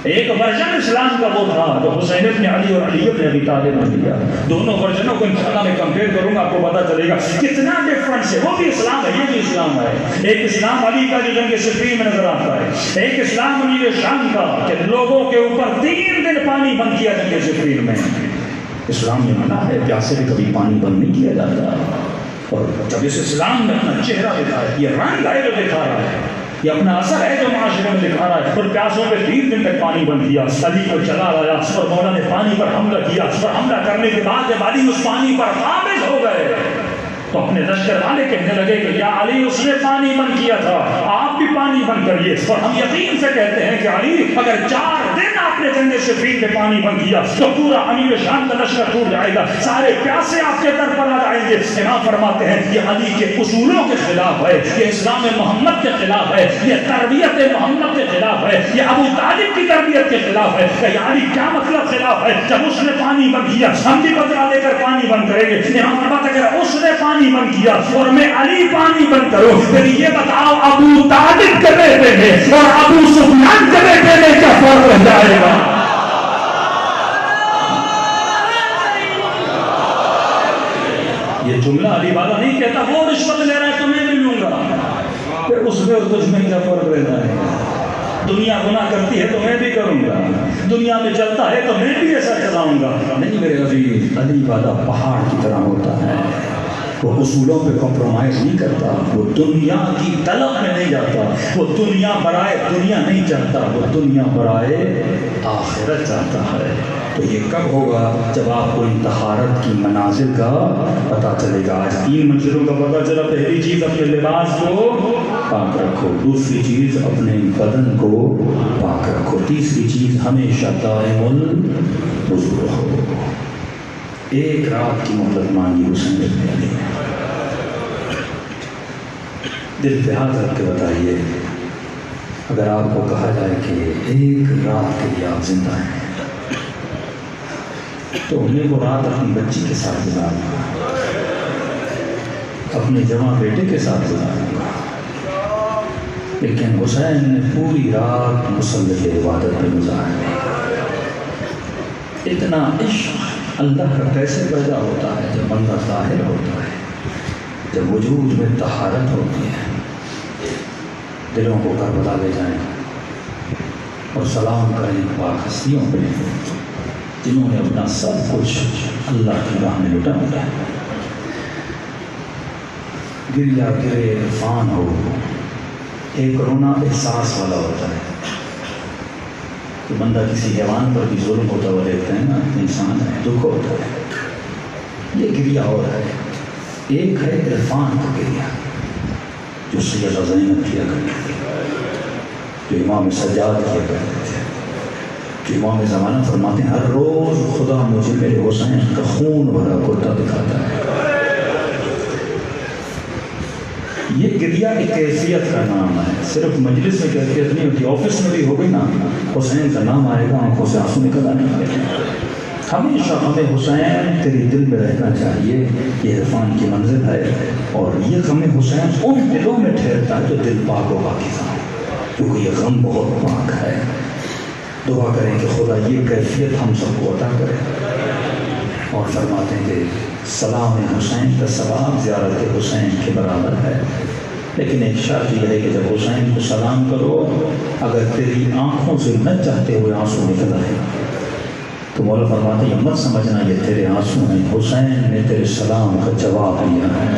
S3: ایک ورژن اسلام کا وہ تھا جو حسین ابن علی اور علی ابن ابی طالب نے دیا. دونوں ورژنوں کو انشاءاللہ میں کمپیئر کروں گا, آپ کو پتہ چلے گا کتنا ڈفرنس ہے. وہ بھی اسلام ہے, یہ بھی اسلام ہے. ایک اسلام علی کا جو جنگ صفین میں نظر آتا ہے, ایک اسلام امیر شام کا کہ لوگوں کے اوپر 3 دن پانی بند کیا جنگ صفین میں. اسلام نے منع ہے, پیاسے بھی کبھی پانی بند نہیں کیا جاتا. اور جب اس اسلام نے اپنا چہرہ دکھایا, یہ رنگ ہے جو دکھا رہا ہے, یہ اپنا اثر ہے جو معاشرے میں دکھا رہا ہے. اور پیاسوں پہ 3 دن تک پانی بند کیا, علی کو چلا لایا اور مولا نے پانی پر حملہ کیا. اور حملہ کرنے کے بعد جب علی اس پانی پر قابض ہو گئے تو اپنے لشکر والے کہنے لگے کہ یا علی اس نے پانی بند کیا تھا, آپ بھی پانی بند کریے. اور ہم یقین سے کہتے ہیں کہ علی اگر 4 دن آپ نے جنگ صفین میں پانی بند کیا تو پورا امیر شام کا لشکر ٹوٹ جائے گا, سارے پیاسے آپ کے در پر آ جائیں گے. امام فرماتے ہیں یہ علی کے اصولوں کے خلاف ہے, یہ اسلام محمد کے خلاف ہے, یہ تربیت محمد کے خلاف ہے, یہ ابو طالب کی تربیت کے خلاف ہے. کہ علی کیا مطلب خلاف ہے؟ جب اس نے پانی بند کیا ہم بھی بدلا لے کر پانی بند کریں گے. امام فرماتے ہیں اگر اس نے پانی بند کیا اور میں علی پانی بند کروں, پھر یہ بتاؤ ابو طالب کے بیٹے میں اور ابو سفیان کے بیٹے میں کیا فرق رہ جائے گا؟ یہ جملہ علی والا نہیں کہتا وہ رشوت لے رہا ہے تو میں بھی لوں گا, پھر اس میں اور تجھ میں کیا فرق رہتا ہے؟ دنیا گناہ کرتی ہے تو میں بھی کروں گا, دنیا میں چلتا ہے تو میں بھی ایسا چلاؤں گا. نہیں میرے عزیز, علی والا پہاڑ کی طرح ہوتا ہے, وہ اصولوں پہ کمپرومائز نہیں کرتا, وہ دنیا کی طلب میں نہیں جاتا, وہ دنیا برائے دنیا نہیں چاہتا, وہ دنیا برائے آخرت چاہتا ہے. تو یہ کب ہوگا؟ جب آپ کو ان طہارت کی منازل کا پتہ چلے گا. آج 3 منزلوں کا پتہ چلا. پہلی چیز اپنے لباس کو پاک رکھو, دوسری چیز اپنے بدن کو پاک رکھو, تیسری چیز ہمیشہ دائم الوضو رہو. ایک رات کی مہلت مانگی حسین ابن علی نے. دل پہ ہاتھ رکھ کے بتائیے, اگر آپ کو کہا جائے کہ ایک رات کے لیے آپ زندہ ہیں تو انہیں وہ رات اپنی بچی کے ساتھ گزارنا, اپنے جوان بیٹے کے ساتھ گزارنا. لیکن حسین نے پوری رات مصلی عبادت میں گزارنے. اتنا عشق اللہ کا کیسے پیدا ہوتا ہے؟ جب بندہ ظاہر ہوتا ہے, جب وجود میں طہارت ہوتی ہے. دلوں کو کربلا لے جائیں اور سلام کریں پاک ہستیوں پہ جنہوں نے اپنا سب کچھ اللہ کی راہ میں لٹا دیا. گریا گرے عرفان ہو, ایک رونا احساس والا ہوتا ہے کہ بندہ کسی حیوان پر بھی ظلم ہوتا ہوا دیکھتا ہے نا, انسان ہے, دکھ ہوتا ہے. یہ گریا اور ہے. ایک ہے عرفان کا گریا جو سیدہ زینب کیا کرتے تھے, جو امام سجاد کیا کرتے تھے, جو امام زمانہ فرماتے ہیں ہر روز خدا مجھے میرے حسین کا خون بھرا کرتا دکھاتا ہے. یہ گریا ایک کیفیت کا نام ہے, صرف مجلس میں کیفیت نہیں ہوتی, آفس میں بھی ہوگی نا, حسین کا نام آئے گا آنکھوں سے آنسو نکل آنے لگے. ہمیشہ ہمیں حسین تیرے دل میں رہنا چاہیے, یہ عرفان کی منزل ہے. اور یہ غم حسین ان دلوں میں ٹھہرتا ہے جو دل پاک و پاکیزہ ہے, کیونکہ یہ غم بہت پاک ہے. دعا کریں کہ خدا یہ کیفیت ہم سب کو عطا کرے. اور فرماتے ہیں کہ سلام حسین کا سلام زیارت حسین کے برابر ہے. لیکن ایک شرط یہ ہے کہ جب حسین کو سلام کرو, اگر تیری آنکھوں سے نہ چاہتے ہوئے آنسو نکل آئے تو مولا فرماتے ہیں یہ مت سمجھنا یہ تیرے آنسو ہیں, حسین نے تیرے سلام کا جواب دیا ہے.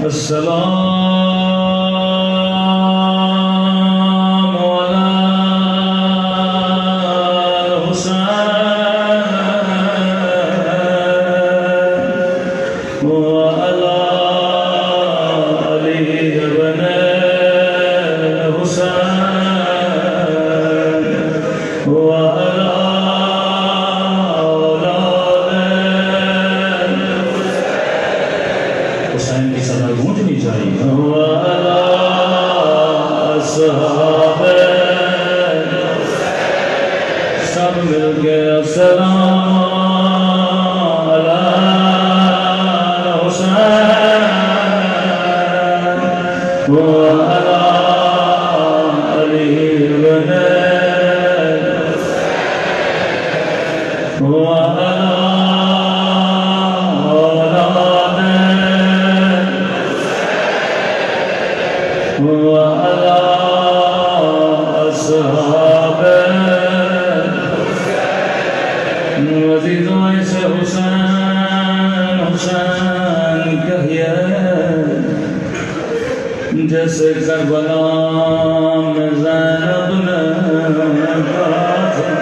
S3: السلام
S4: وعلى آله
S3: سے کربلا میں زینب نے کہا تھا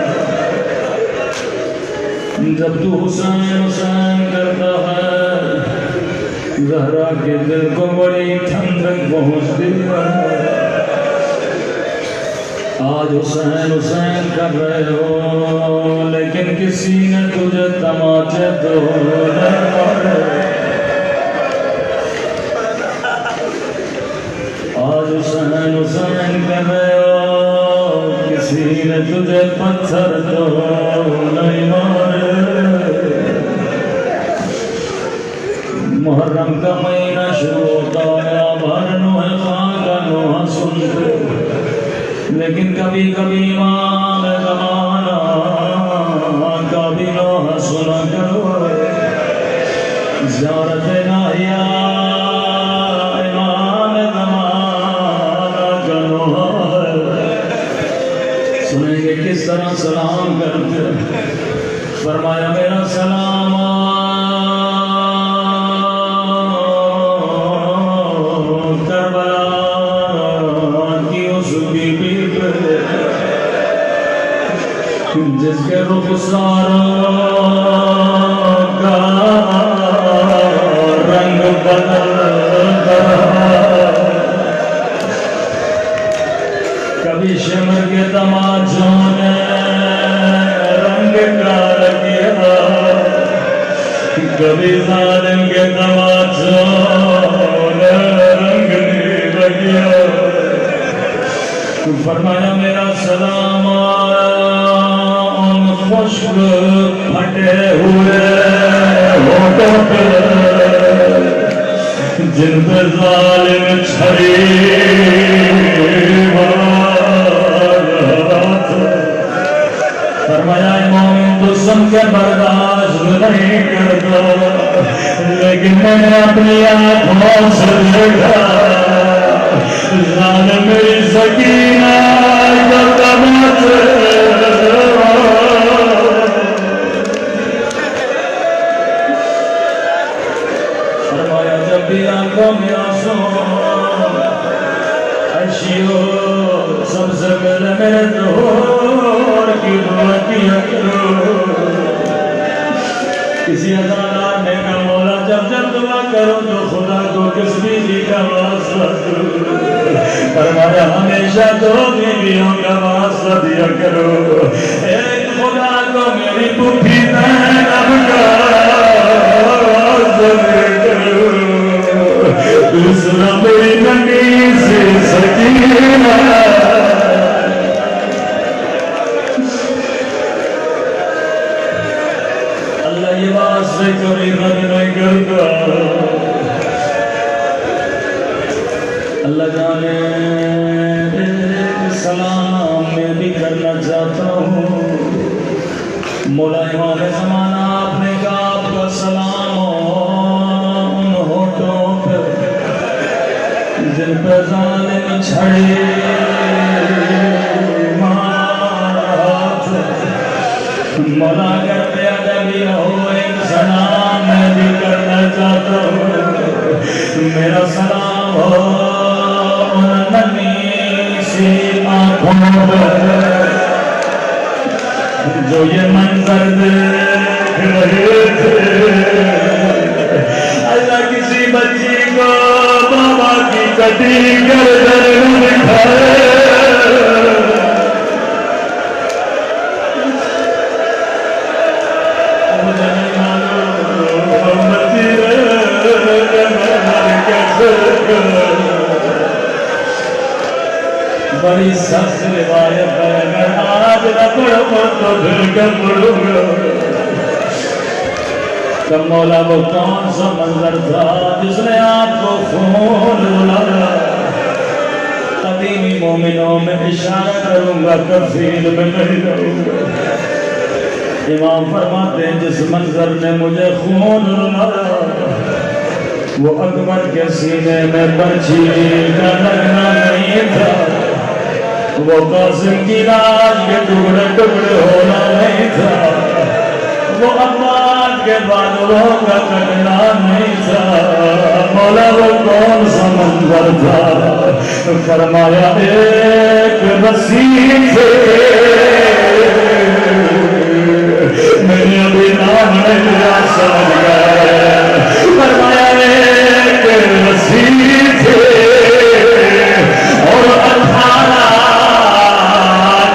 S3: جب تو حسین حسین کرتا ہے زہرا کے دل کو بڑی ٹھنڈک پہنچتی ہے آج حسین حسین کر رہے ہو لیکن کسی نے تجھے تماچے تو نہیں مارے آج حسین حسین کر رہے ہو کسی نے تجھے پتھر تو نہیں مارے محرم کا مہینہ شروع ہوتا ہے بھر نوح خان کا نوحہ سنتے لیکن کبھی کبھی امام زمانہ کا بھی نوحہ سنا کرو زیارت ناہیہ امام زمانہ کا نوحہ سنیں گے کس طرح سلام کرتے فرمایا میرا سلام جس کے رخساروں کا رنگ بدلتا کبھی شمر کے تماچوں نے رنگ کار کیا کبھی ظالم کے تماچوں نے رنگ نہیں کیا فرمایا میرا سلام خشک پھٹے ہوئے ہونٹوں پہ جن پہ ظالم چھری فرمایا امام تو سن کے برداشت نہیں کرتا لیکن میں نے اپنی آنکھوں سے دیکھا ظالم میری سکینہ کا تماچے آنکھوں میں آنسو عشیو سب سے پہلے میرے دور کی دعا کیا کرو کسی ازادار نے کہا مولا جب جب دعا کرو تو خدا کو کس بیوی کا واسطہ کرو فرمایا ہمیشہ دو بیویوں کا واسطہ دیا کرو ایک خدا کو میری پھوپھی زینب کا واسطہ دیا کرو دوسرا میری نبی سے سکینہ اللہ یہ واسطے کبھی رد نہیں کرتا اللہ جانے سلام میں بھی کرنا چاہتا ہوں مولا امام زمانہ آپ نے کہا آپ کا سلام جن پہ ظالم چھڑی مارات مولا اگر بے ادبی ہو ایک سلام میں بھی کرنا چاہتا ہوں میرا سلام ہو ان نمی سی آنکھوں پر جو یہ منظر دیکھ رہے تھے اللہ کسی بچی کو بابا کی کٹی گردن دکھائے مجھے نہیں معلوم بچی کیسے بڑی سخت روایت ہے اگر آج نہ پڑھو تو پھر کب پڑھوں گا کہ مولا وہ کون سا منظر تھا جس نے آپ کو خون رلایا قدیمی مومنوں میں اشارہ کروں گا کفیل میں نہیں رہوں گا امام فرماتے ہیں جس منظر نے مجھے خون رلایا وہ اکبر کے سینے میں برچھی کا لگنا نہیں تھا وہ قاسم کی لاش کے ٹکڑے ٹکڑے ہونا نہیں تھا وہ عباس کے بادلوں کا کٹنا نہیں تھا، مولا وہ کون سا منظر تھا؟ فرمایا ایک رسی سے میرے ابھی نام نہیں لیا سمجھ گئے، فرمایا ایک رسی تھے اور 18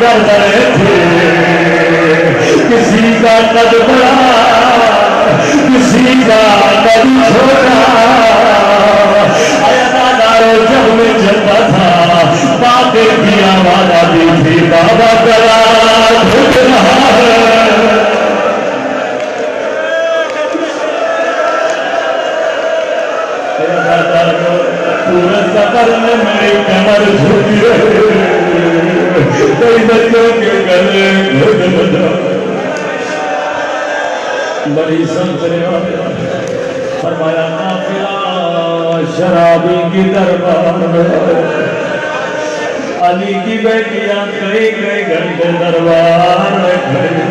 S3: گردے تھے، کسی کا قد بڑا کسی کا قد چھوٹا، دارو جب میں چلتا تھا باتیں کی آواز آتی تھی، بابا کرا جھک رہا ہے، پورے سفر میں میری کمر جھکی رہے، کئی بچوں کے گلے گھٹ بجا، بڑی سنسنی فرمایا قافلہ شرابی کی دربار میں، علی کی بیٹیاں کئی کئی گھنٹے دربار میں کھڑی،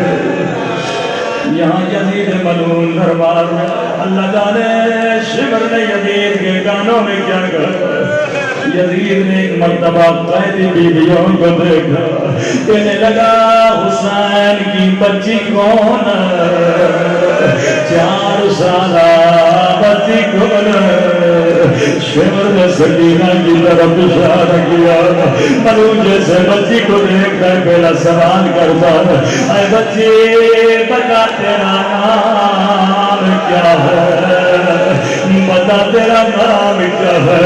S3: یہاں یزید ملعون دربار میں، اللہ جانے شمر نے یزید کے کانوں میں کیا کہا، یزید نے ایک مرتبہ قیدی بیویوں کو دیکھا، کہنے لگا حسین کی بچی کون ہے؟ 4 سالہ بچی کون ہے؟ شمر نے سکینہ کی طرف اشارہ کیا، ملعون جیسے بچی کو دیکھ کر پہلا سوال کرتا، اے بچی بتا تیرا نام کیا ہے؟ بتا تیرا نام کیا ہے؟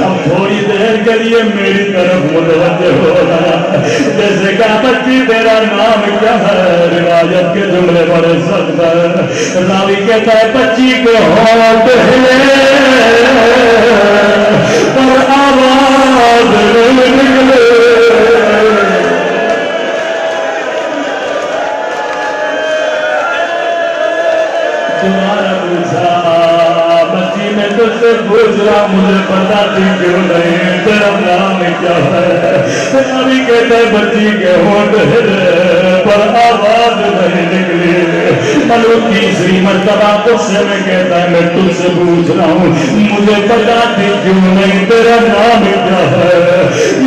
S3: اب تھوڑی دیر کے لیے میری طرف متوجہ ہو رہا، جیسے کہا بچی تیرا نام کیا ہے؟ روایت کے جملے بڑے سخت ہے، راوی کہتا ہے بچی کے ہونٹ ہلے پر آواز نہیں نکلے، تمہارا پوچھا بچی میں تجھ سے پوچھ رہا، مجھے پتا تھی کیوں نہیں، تیرا نام کیا ہے؟ ابھی کہتا ہے بچی کے ہونٹ ہلے پر آواز نہیں نکلی، ملعون تیسری مرتبہ غصے میں کہتا ہے میں تجھ سے پوچھ رہا ہوں، مجھے پتا تھی کیوں نہیں، تیرا نام کیا ہے؟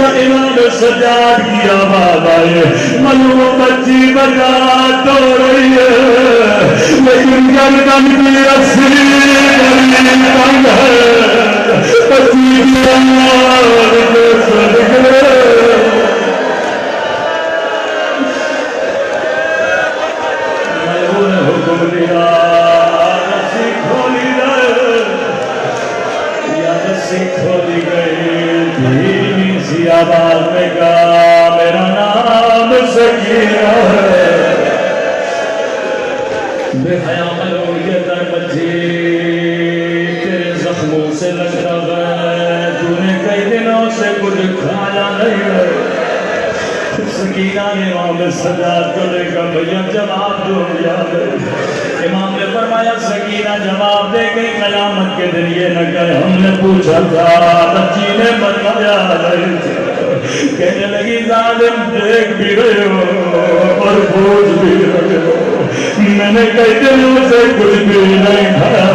S3: یا امام سجاد کی آواز آئے، ملعون بچی بجا تو رہی ہے لیکن گردن کی رسی بڑی تنگ ہے، بچی کی آواز کیسے نکلے؟ ملعون نے حکم دیا رسی کھولی جائے، یا رسی کھولی گئی، دھیمی سی آواز میں کہا میرا نام سکینہ ہے، بے حیا ملعون کہتا ہے بچی تیرے زخموں سے لگتا ہے تو نے کئی دنوں سے کچھ کھایا نہیں ہے، سکینہ نے امام سجاد کو دیکھا، بھیا جواب دو یاد ہے، امام نے فرمایا سکینہ جواب دے گئی، قیامت کے دن یہ نہ کہے ہم نے پوچھا تھا، بچی نے بتایا نہیں تھا، کہنے لگی ظالم دیکھ بھی رہے ہو اور پوچھ بھی رہے ہو، میں نے کئی دنوں سے کچھ بھی نہیں کھایا،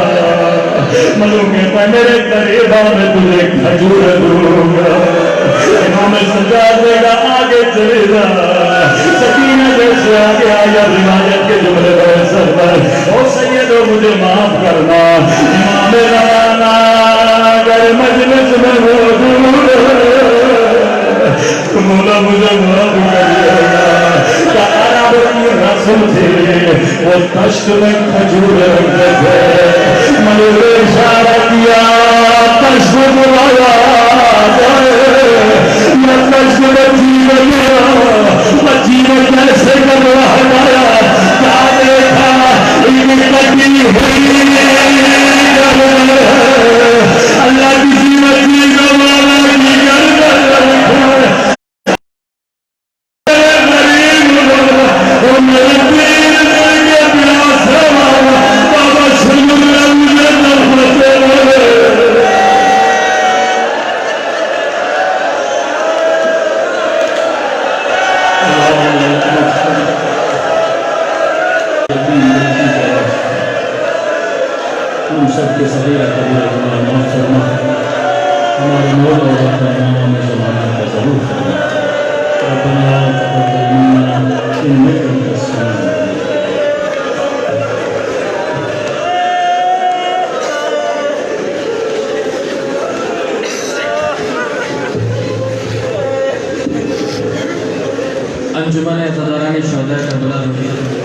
S3: ملعون کہتا ہے میرے قریب آ میں تجھے کھجور دوں گا، امام سجاد دے گا آگے چلے گا، سکینہ جیسے آگے آیا، روایت کے جملے بڑے سربر، او سیدو مجھے معاف کرنا، امام رانا اگر مجلس میں موجود تو مولا مجھے معاف کریے گا، کہ عرب کی رسم تھی وہ تشت میں کھجور رکھتے تھے، ملعون نے اشارہ کیا تشت بلایا میں تشت بچی گیا، بچی نے کیسے کرنا ہٹایا، کیا دیکھا ایک کٹی ہوئی اللہ کسی بچی کو مالا کی گردن صغیرہ کبیرہ گناہ معاف فرما، ہمارے مولا و رحمٰن میں زمانہ کا ضرور فرما۔ ربنا تقبل منا انک انت السمیع العلیم۔
S1: انجمن عزاداران شہداء کربلا